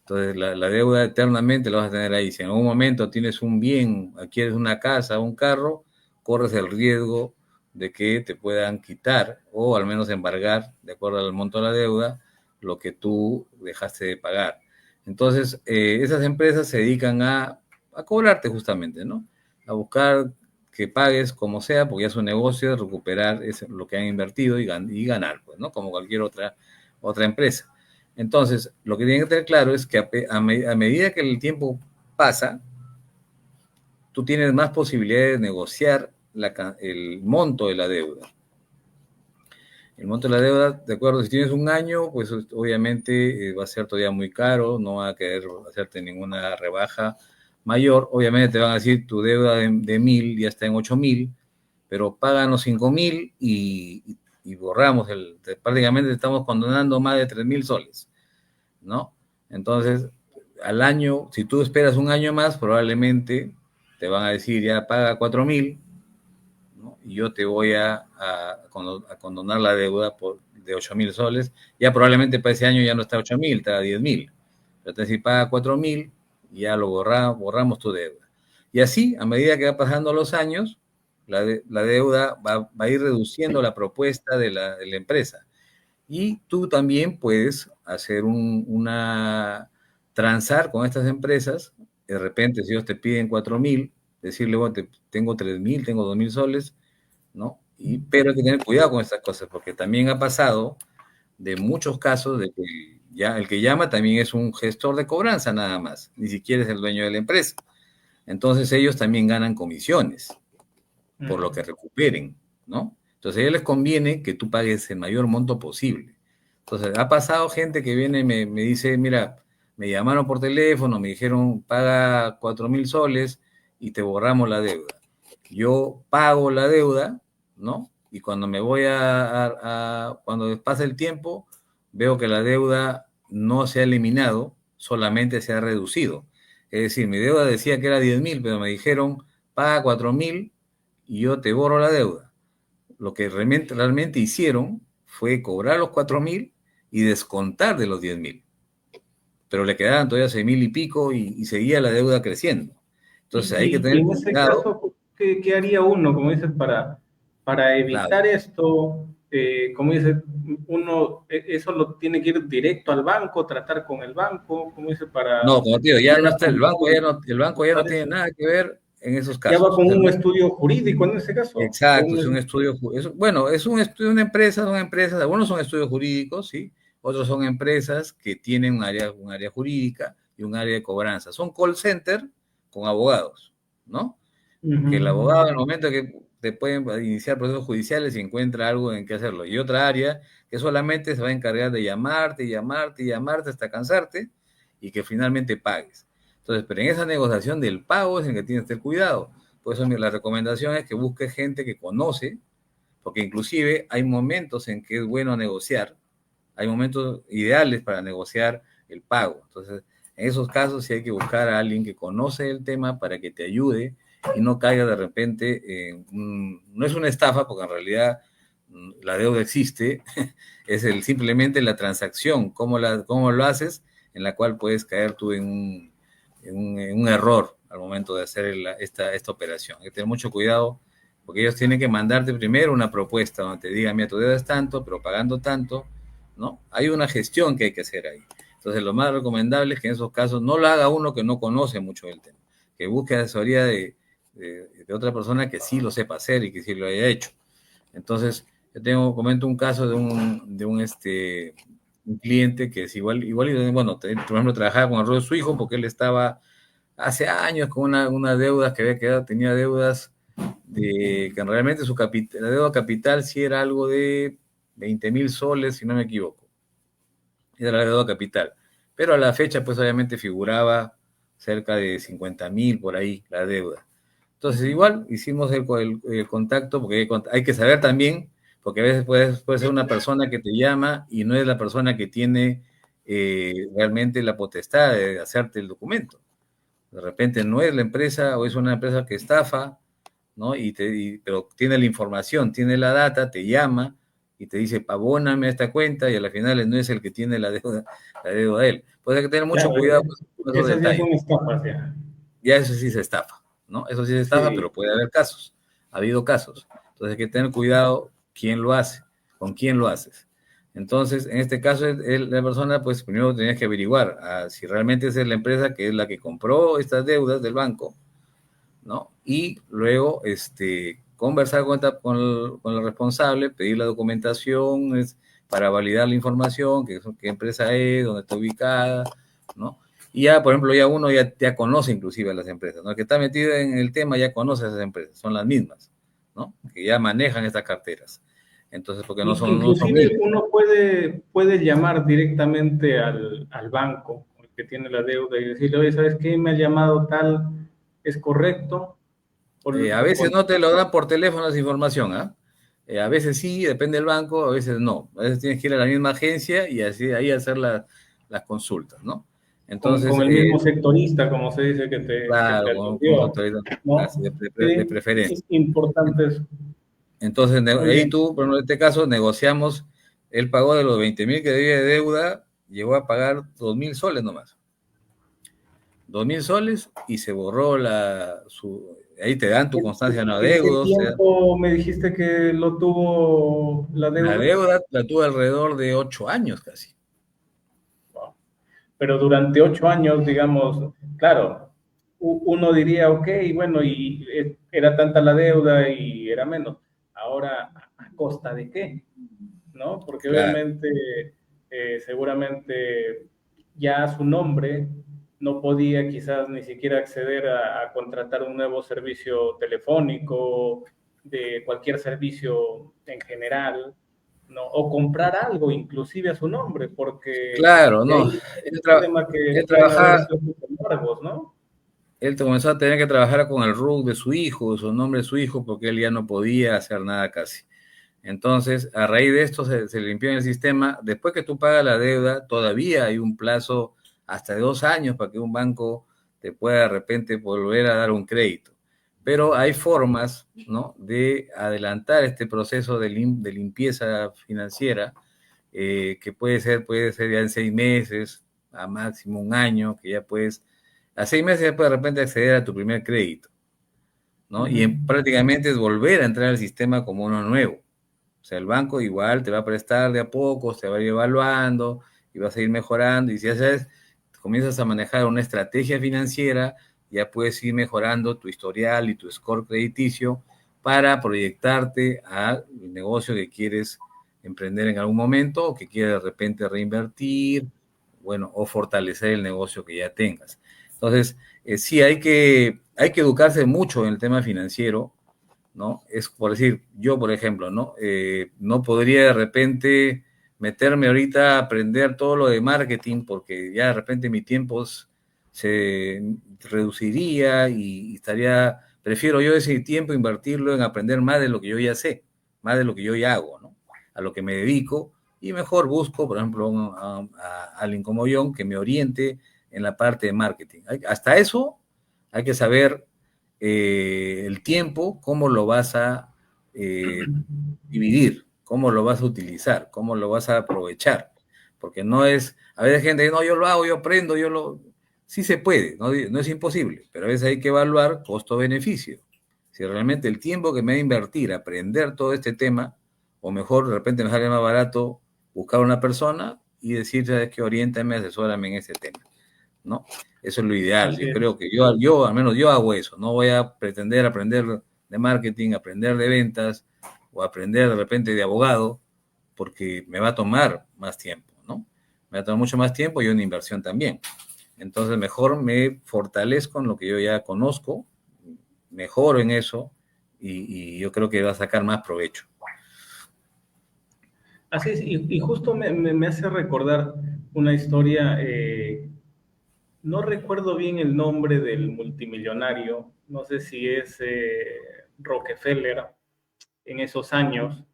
Speaker 3: Entonces, la deuda eternamente la vas a tener ahí. Si en algún momento tienes un bien, adquieres una casa, un carro, corres el riesgo de que te puedan quitar o al menos embargar, de acuerdo al monto de la deuda, lo que tú dejaste de pagar. Entonces, esas empresas se dedican a cobrarte justamente, ¿no? A buscar que pagues como sea, porque ya es un negocio, recuperar lo que han invertido y ganar, pues, ¿no? Como cualquier otra empresa. Entonces, lo que tienen que tener claro es que a medida que el tiempo pasa, tú tienes más posibilidades de negociar el monto de la deuda. El monto de la deuda, de acuerdo, si tienes un año, pues obviamente va a ser todavía muy caro, no va a querer hacerte ninguna rebaja mayor. Obviamente te van a decir tu deuda de 1.000 ya está en 8.000, pero páganos 5.000 y borramos prácticamente estamos condonando más de 3.000 soles, ¿no? Entonces, al año, si tú esperas un año más, probablemente te van a decir, ya paga 4.000, ¿no? Y yo te voy a condonar la deuda de 8.000 soles. Ya probablemente para ese año ya no está 8.000, está 10.000. Entonces, si paga 4.000, ya lo borramos tu deuda. Y así, a medida que va pasando los años, la deuda va a ir reduciendo la propuesta de la empresa. Y tú también puedes hacer transar con estas empresas. De repente, si ellos te piden 4.000, decirle, bueno, tengo 3.000, tengo 2.000 soles, ¿no? Pero hay que tener cuidado con estas cosas, porque también ha pasado de muchos casos de que ya el que llama también es un gestor de cobranza nada más, ni siquiera es el dueño de la empresa. Entonces ellos también ganan comisiones por lo que recuperen, ¿no? Entonces a ellos les conviene que tú pagues el mayor monto posible. Entonces ha pasado gente que viene y me dice, mira, me llamaron por teléfono, me dijeron, paga 4.000 soles y te borramos la deuda. Yo pago la deuda, ¿no? Y cuando me voy cuando pasa el tiempo, veo que la deuda no se ha eliminado, solamente se ha reducido. Es decir, mi deuda decía que era 10.000, pero me dijeron, paga 4.000 y yo te borro la deuda. Lo que realmente hicieron fue cobrar los 4.000 y descontar de los 10.000. Pero le quedaban todavía 6.000 y pico y seguía la deuda creciendo. Entonces hay que
Speaker 1: Y
Speaker 3: tener
Speaker 1: en ese
Speaker 3: cuidado.
Speaker 1: caso, ¿qué haría uno, como dices, para
Speaker 3: Claro.
Speaker 1: evitar esto? Como dices, uno, eso lo tiene que ir directo al banco, tratar con el banco, como dice,
Speaker 3: No,
Speaker 1: para
Speaker 3: como te digo, ya
Speaker 1: ver
Speaker 3: no
Speaker 1: a
Speaker 3: está,
Speaker 1: fondo,
Speaker 3: el banco ya no tiene
Speaker 1: eso.
Speaker 3: nada que ver en esos
Speaker 1: Ya va
Speaker 3: casos.
Speaker 1: con
Speaker 3: El
Speaker 1: un
Speaker 3: banco,
Speaker 1: estudio jurídico en ese caso.
Speaker 3: exacto, es un estudio, bueno, es un estudio, una empresa, son empresas, algunos son estudios jurídicos, sí, otros son empresas que tienen un área jurídica y un área de cobranza. Son call center con abogados, ¿no? Que el abogado, en el momento que te pueden iniciar procesos judiciales y encuentra algo en qué hacerlo. Y otra área que solamente se va a encargar de llamarte, llamarte y llamarte hasta cansarte y que finalmente pagues. Entonces, pero en esa negociación del pago es en que tienes que tener cuidado. Por eso la recomendación es que busques gente que conoce, porque inclusive hay momentos en que es bueno negociar, hay momentos ideales para negociar el pago. Entonces, en esos casos sí hay que buscar a alguien que conoce el tema para que te ayude y no caiga de repente no es una estafa, porque en realidad la deuda existe, es simplemente la transacción, cómo lo haces, en la cual puedes caer tú en un error al momento de hacer esta operación. Hay que tener mucho cuidado porque ellos tienen que mandarte primero una propuesta donde te digan, mira, tu deuda es tanto, pero pagando tanto, ¿no? Hay una gestión que hay que hacer ahí. Entonces, lo más recomendable es que en esos casos no lo haga uno que no conoce mucho del tema, que busque asesoría de otra persona que sí lo sepa hacer y que sí lo haya hecho. Entonces, comento un caso un cliente que es igual, bueno, por ejemplo, trabajaba con el rol de su hijo porque él estaba hace años con una deuda que había quedado, tenía deudas que realmente la deuda capital sí era algo de 20.000 soles, si no me equivoco. Era la deuda capital. Pero a la fecha, pues obviamente figuraba cerca de 50.000 por ahí la deuda. Entonces, igual hicimos el contacto, porque hay que saber también, porque a veces puede ser una persona que te llama y no es la persona que tiene realmente la potestad de hacerte el documento. De repente no es la empresa o es una empresa que estafa, ¿no? Pero tiene la información, tiene la data, te llama y te dice, abóname a esta cuenta y a la final no es el que tiene la deuda de él. Pues hay que tener mucho
Speaker 1: Claro,
Speaker 3: cuidado con esos
Speaker 1: esas ya
Speaker 3: detalles.
Speaker 1: son estafas, ya.
Speaker 3: Ya eso sí se estafa, ¿no? Eso sí se estafa,
Speaker 1: Sí.
Speaker 3: pero puede haber casos. Ha habido casos. Entonces hay que tener cuidado quién lo hace, con quién lo haces. Entonces, en este caso, la persona, pues primero tenías que averiguar si realmente esa es la empresa que es la que compró estas deudas del banco, ¿no? Y luego, conversar con el responsable, pedir la documentación para validar la información, qué empresa es, dónde está ubicada, ¿no? Y ya, por ejemplo, ya uno ya conoce inclusive a las empresas, ¿no? El que está metido en el tema ya conoce a esas empresas, son las mismas, ¿no? Que ya manejan estas carteras. Entonces, porque no son
Speaker 1: Inclusive
Speaker 3: miles.
Speaker 1: uno puede llamar directamente al banco, el que tiene la deuda, y decirle, oye, ¿sabes qué? Me ha llamado tal, ¿es correcto?
Speaker 3: A veces
Speaker 1: Con-
Speaker 3: no te lo dan por teléfono esa información, ¿ah? A veces sí, depende del banco, a veces no. A veces tienes que ir a la misma agencia y así ahí hacer las consultas, ¿no? Entonces,
Speaker 1: con el mismo sectorista, como se dice, que te
Speaker 3: claro, con su
Speaker 1: atendió,
Speaker 3: autoridad,
Speaker 1: ¿no?
Speaker 3: así de
Speaker 1: Sí,
Speaker 3: preferencia.
Speaker 1: importante eso.
Speaker 3: Entonces,
Speaker 1: Muy
Speaker 3: ahí
Speaker 1: bien.
Speaker 3: tú, por ejemplo, en este caso, negociamos, él pagó de los 20.000 que debía de deuda, llegó a pagar 2.000 soles nomás. 2.000 soles y se borró ahí te dan tu constancia de no
Speaker 1: ¿Qué
Speaker 3: adeudos.
Speaker 1: tiempo me dijiste que lo tuvo la
Speaker 3: La
Speaker 1: deuda?
Speaker 3: deuda la tuve alrededor de 8 años casi.
Speaker 1: Wow. Pero durante 8 años, digamos, claro, uno diría, ok, bueno, y era tanta la deuda y era menos. Ahora, ¿a costa de qué? ¿No? Porque
Speaker 3: Claro,
Speaker 1: obviamente, seguramente ya a su nombre no podía quizás ni siquiera acceder a contratar un nuevo servicio telefónico, de cualquier servicio en general, ¿no? O comprar algo inclusive a su nombre, porque
Speaker 3: Claro,
Speaker 1: de
Speaker 3: no.
Speaker 1: ahí
Speaker 3: Él,
Speaker 1: el problema que
Speaker 3: él
Speaker 1: pueden haber
Speaker 3: trabajar,
Speaker 1: ciertos embargos, ¿no?
Speaker 3: él comenzó a tener que trabajar con el RUC de su hijo, de su nombre de su hijo, porque él ya no podía hacer nada casi. Entonces, a raíz de esto se limpió en el sistema. Después que tú pagas la deuda, todavía hay un plazo hasta de 2 años para que un banco te pueda de repente volver a dar un crédito. Pero hay formas, ¿no?, de adelantar este proceso de limpieza financiera, que puede ser ya en 6 meses, a máximo un año, que ya puedes, a 6 meses ya puedes de repente acceder a tu primer crédito, ¿no? Y prácticamente es volver a entrar al sistema como uno nuevo. O sea, el banco igual te va a prestar de a poco, te va a ir evaluando y vas a ir mejorando. Y si ya sabes, comienzas a manejar una estrategia financiera, ya puedes ir mejorando tu historial y tu score crediticio para proyectarte al negocio que quieres emprender en algún momento o que quieres de repente reinvertir, bueno, o fortalecer el negocio que ya tengas. Entonces, sí, hay que educarse mucho en el tema financiero, ¿no? Es por decir, yo, por ejemplo, ¿no? No podría de repente meterme ahorita a aprender todo lo de marketing porque ya de repente mi tiempo se reduciría y estaría, prefiero yo ese tiempo invertirlo en aprender más de lo que yo ya sé, más de lo que yo ya hago, ¿no? A lo que me dedico y mejor busco, por ejemplo, a alguien como John que me oriente en la parte de marketing. Hasta eso hay que saber el tiempo, cómo lo vas a dividir, cómo lo vas a utilizar, cómo lo vas a aprovechar. Porque no es, a veces gente dice, no, yo lo hago, yo aprendo, yo lo... Sí se puede, no es imposible, pero a veces hay que evaluar costo-beneficio. Si realmente el tiempo que me va a invertir a aprender todo este tema, o mejor, de repente me sale más barato buscar una persona y decir, sabes que oriéntame, asesórame en ese tema, ¿no? Eso es lo ideal.
Speaker 1: Así
Speaker 3: Yo
Speaker 1: es.
Speaker 3: creo que al menos yo hago eso. No voy a pretender aprender de marketing, aprender de ventas o aprender de repente de abogado, porque me va a tomar más tiempo, ¿no? Me va a tomar mucho más tiempo y una inversión también. Entonces, mejor me fortalezco en lo que yo ya conozco, mejoro en eso y yo creo que va a sacar más provecho.
Speaker 1: Así es, y justo me hace recordar una historia, no recuerdo bien el nombre del multimillonario, no sé si es Rockefeller en esos años,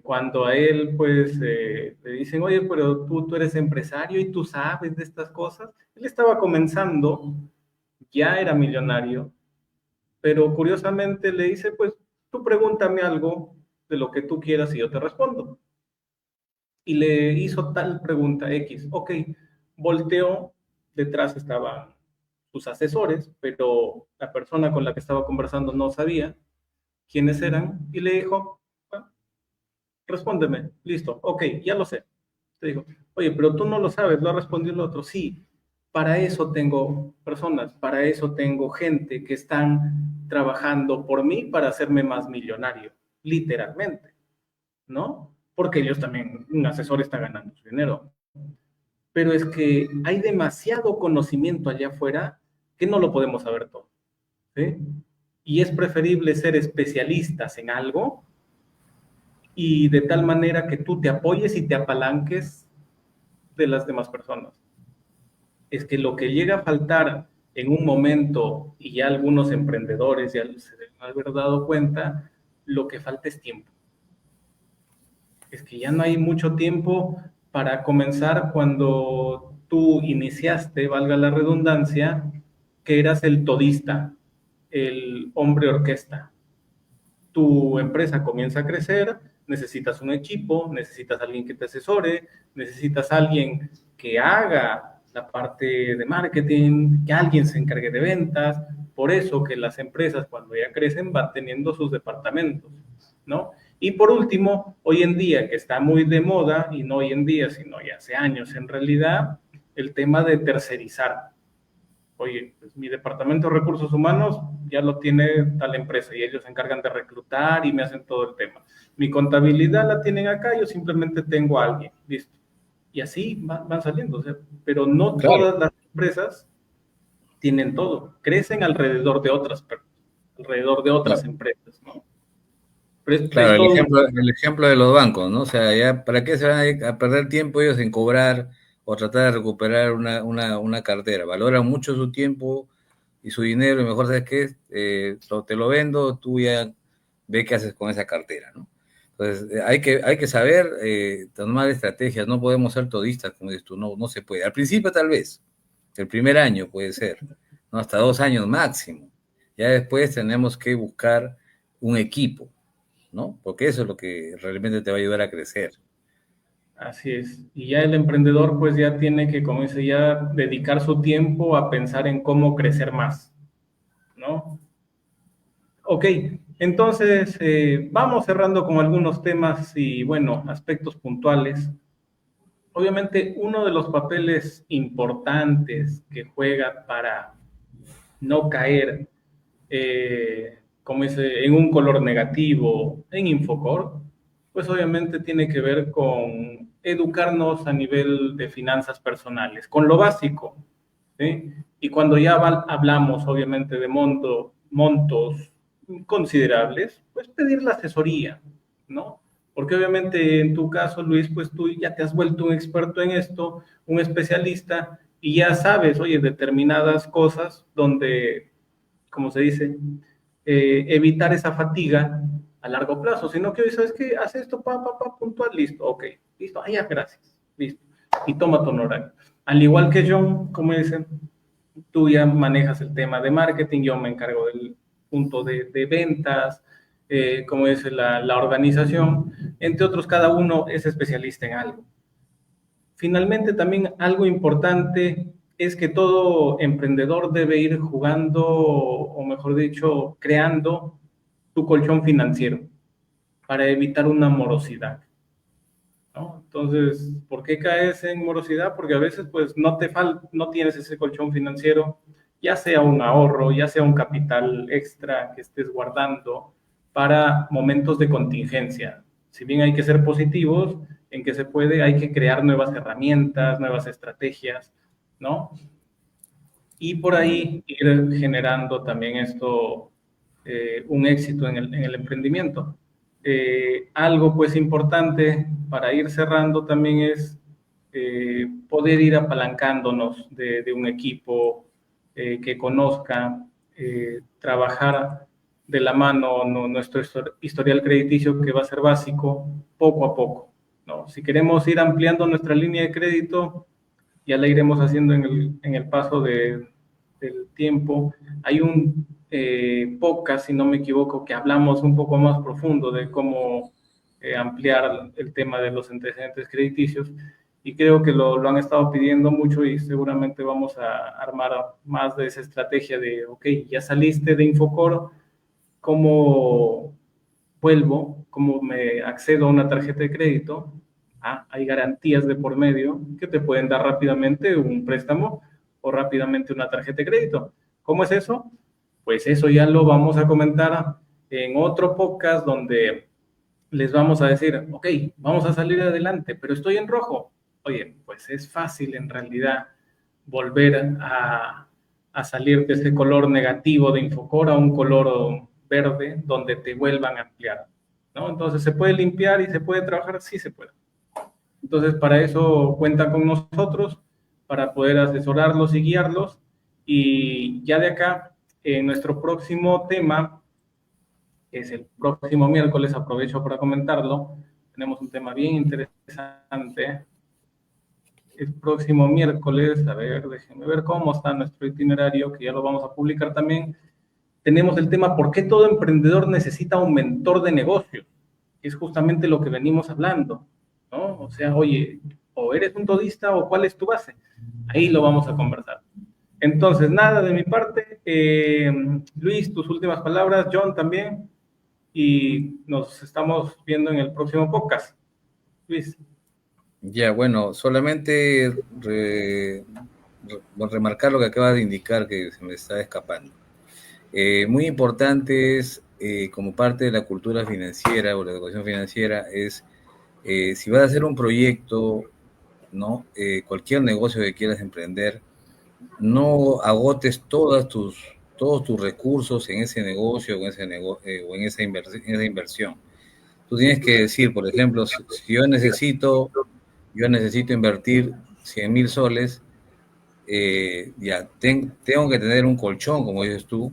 Speaker 1: cuando a él pues le dicen, oye, pero tú eres empresario y tú sabes de estas cosas. Él estaba comenzando, ya era millonario, pero curiosamente le dice, pues tú pregúntame algo de lo que tú quieras y yo te respondo. Y le hizo tal pregunta X. Ok, volteó, detrás estaban sus asesores, pero la persona con la que estaba conversando no sabía quiénes eran y le dijo, "Ah, respóndeme, listo, ok, ya lo sé. Te dijo, oye, pero tú no lo sabes, lo ha respondido el otro. Sí, para eso tengo personas, para eso tengo gente que están trabajando por mí para hacerme más millonario, literalmente, ¿no? Porque ellos también, un asesor está ganando su dinero. Pero es que hay demasiado conocimiento allá afuera que no lo podemos saber todo, ¿sí? Y es preferible ser especialistas en algo y de tal manera que tú te apoyes y te apalanques de las demás personas. Es que lo que llega a faltar en un momento, y ya algunos emprendedores ya se deben haber dado cuenta, lo que falta es tiempo. Es que ya no hay mucho tiempo para comenzar cuando tú iniciaste, valga la redundancia, que eras el todista, el hombre orquesta. Tu empresa comienza a crecer, necesitas un equipo, necesitas alguien que te asesore, necesitas alguien que haga la parte de marketing, que alguien se encargue de ventas. Por eso que las empresas cuando ya crecen van teniendo sus departamentos, ¿no? Y por último, hoy en día que está muy de moda, y no hoy en día, sino ya hace años en realidad, el tema de tercerizar. Oye, pues mi departamento de recursos humanos ya lo tiene tal empresa y ellos se encargan de reclutar y me hacen todo el tema. Mi contabilidad la tienen acá, yo simplemente tengo a alguien, listo. Y así van saliendo, o sea, pero no
Speaker 3: Claro.
Speaker 1: todas las empresas tienen todo, crecen alrededor de otras empresas, ¿no?
Speaker 3: Claro,
Speaker 1: Es todo.
Speaker 3: el ejemplo de los bancos, ¿no? O sea, ya, ¿para qué se van a ir a perder tiempo ellos en cobrar o tratar de recuperar una cartera? Valoran mucho su tiempo y su dinero, y mejor, ¿sabes qué? Te lo vendo, tú ya ve qué haces con esa cartera, ¿no? Entonces, hay que saber tomar estrategias, no podemos ser todistas, como dices tú, no se puede. Al principio tal vez, el primer año puede ser, ¿no? Hasta 2 años máximo. Ya después tenemos que buscar un equipo, ¿no? Porque eso es lo que realmente te va a ayudar a crecer.
Speaker 1: Así es. Y ya el emprendedor pues ya tiene que, como dice, ya dedicar su tiempo a pensar en cómo crecer más, ¿no? Ok, entonces vamos cerrando con algunos temas y, bueno, aspectos puntuales. Obviamente, uno de los papeles importantes que juega para no caer, como dice, en un color negativo en Infocor, pues obviamente tiene que ver con educarnos a nivel de finanzas personales, con lo básico, ¿sí? Y cuando ya hablamos, obviamente, de montos considerables, pues pedir la asesoría, ¿no? Porque obviamente en tu caso, Luis, pues tú ya te has vuelto un experto en esto, un especialista, y ya sabes, oye, determinadas cosas donde, como se dice, evitar esa fatiga a largo plazo, sino que hoy sabes que hace esto, puntual, listo, ok, listo, ah, ya, gracias, listo, y toma tu honorario. Al igual que John, como dicen, tú ya manejas el tema de marketing, yo me encargo del punto de ventas, como dice la organización, entre otros, cada uno es especialista en algo. Finalmente, también algo importante es que todo emprendedor debe ir jugando, o mejor dicho, creando tu colchón financiero para evitar una morosidad, ¿no? Entonces, ¿por qué caes en morosidad? Porque a veces pues no tienes ese colchón financiero, ya sea un ahorro, ya sea un capital extra que estés guardando para momentos de contingencia. Si bien hay que ser positivos, en que se puede, hay que crear nuevas herramientas, nuevas estrategias, ¿no? Y por ahí ir generando también esto, un éxito en el emprendimiento. Algo pues importante para ir cerrando también es poder ir apalancándonos de un equipo que conozca, trabajar de la mano nuestro historial crediticio, que va a ser básico, poco a poco, ¿no? Si queremos ir ampliando nuestra línea de crédito, ya la iremos haciendo en el paso del tiempo. Hay un podcast, si no me equivoco, que hablamos un poco más profundo de cómo ampliar el tema de los antecedentes crediticios, y creo que lo han estado pidiendo mucho, y seguramente vamos a armar más de esa estrategia de, ok, ya saliste de Infocor, ¿cómo vuelvo? ¿Cómo me accedo a una tarjeta de crédito? Ah, hay garantías de por medio que te pueden dar rápidamente un préstamo o rápidamente una tarjeta de crédito. ¿Cómo es eso? Pues eso ya lo vamos a comentar en otro podcast, donde les vamos a decir, ok, vamos a salir adelante, pero estoy en rojo. Oye, pues es fácil en realidad volver a salir de ese color negativo de Infocor a un color verde donde te vuelvan a ampliar, ¿no? Entonces, ¿se puede limpiar y se puede trabajar? Sí se puede. Entonces, para eso cuentan con nosotros, para poder asesorarlos y guiarlos. Y ya de acá, en nuestro próximo tema, que es el próximo miércoles, aprovecho para comentarlo, tenemos un tema bien interesante. El próximo miércoles, a ver, déjenme ver cómo está nuestro itinerario, que ya lo vamos a publicar también. Tenemos el tema: ¿por qué todo emprendedor necesita un mentor de negocios? Es justamente lo que venimos hablando, ¿no? O sea, oye, o eres un todista o cuál es tu base. Ahí lo vamos a conversar. Entonces, nada de mi parte. Luis, tus últimas palabras, John también, y nos estamos viendo en el próximo podcast. Luis.
Speaker 3: Ya, bueno, solamente remarcar lo que acaba de indicar, que se me está escapando. Muy importante es, como parte de la cultura financiera o la educación financiera, es si vas a hacer un proyecto, ¿no? Cualquier negocio que quieras emprender, no agotes todos tus recursos en ese negocio o en esa inversión. Tú tienes que decir, por ejemplo, si yo necesito invertir 100.000 soles, tengo que tener un colchón, como dices tú,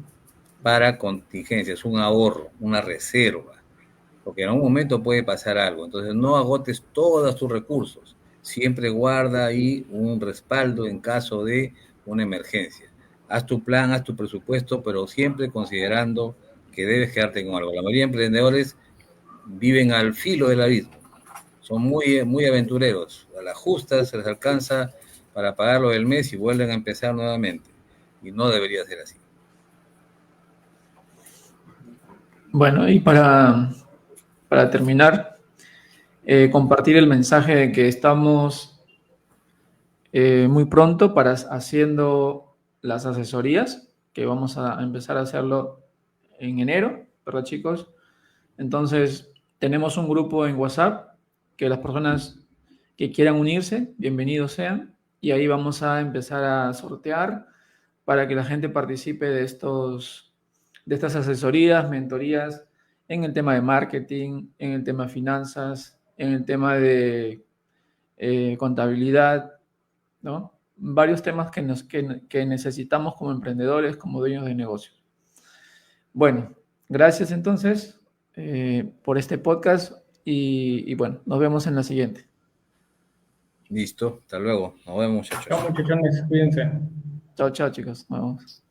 Speaker 3: para contingencias, un ahorro, una reserva, porque en un momento puede pasar algo. Entonces no agotes todos tus recursos, siempre guarda ahí un respaldo en caso de una emergencia. Haz tu plan, haz tu presupuesto, pero siempre considerando que debes quedarte con algo. La mayoría de emprendedores viven al filo del abismo, son muy aventureros, a la justa se les alcanza para pagar lo del mes y vuelven a empezar nuevamente, y no debería ser así.
Speaker 2: Bueno, y para terminar, compartir el mensaje de que estamos muy pronto para haciendo las asesorías, que vamos a empezar a hacerlo en enero, ¿verdad, chicos? Entonces, tenemos un grupo en WhatsApp que las personas que quieran unirse, bienvenidos sean, y ahí vamos a empezar a sortear para que la gente participe de estas asesorías, mentorías en el tema de marketing, en el tema de finanzas, en el tema de contabilidad, ¿no? Varios temas que necesitamos como emprendedores, como dueños de negocios. Bueno, gracias entonces por este podcast y bueno, nos vemos en la siguiente.
Speaker 3: Listo, hasta luego. Nos vemos, muchachos.
Speaker 1: Chao, muchachones, cuídense.
Speaker 2: Chao, chao, chicos. Nos vemos.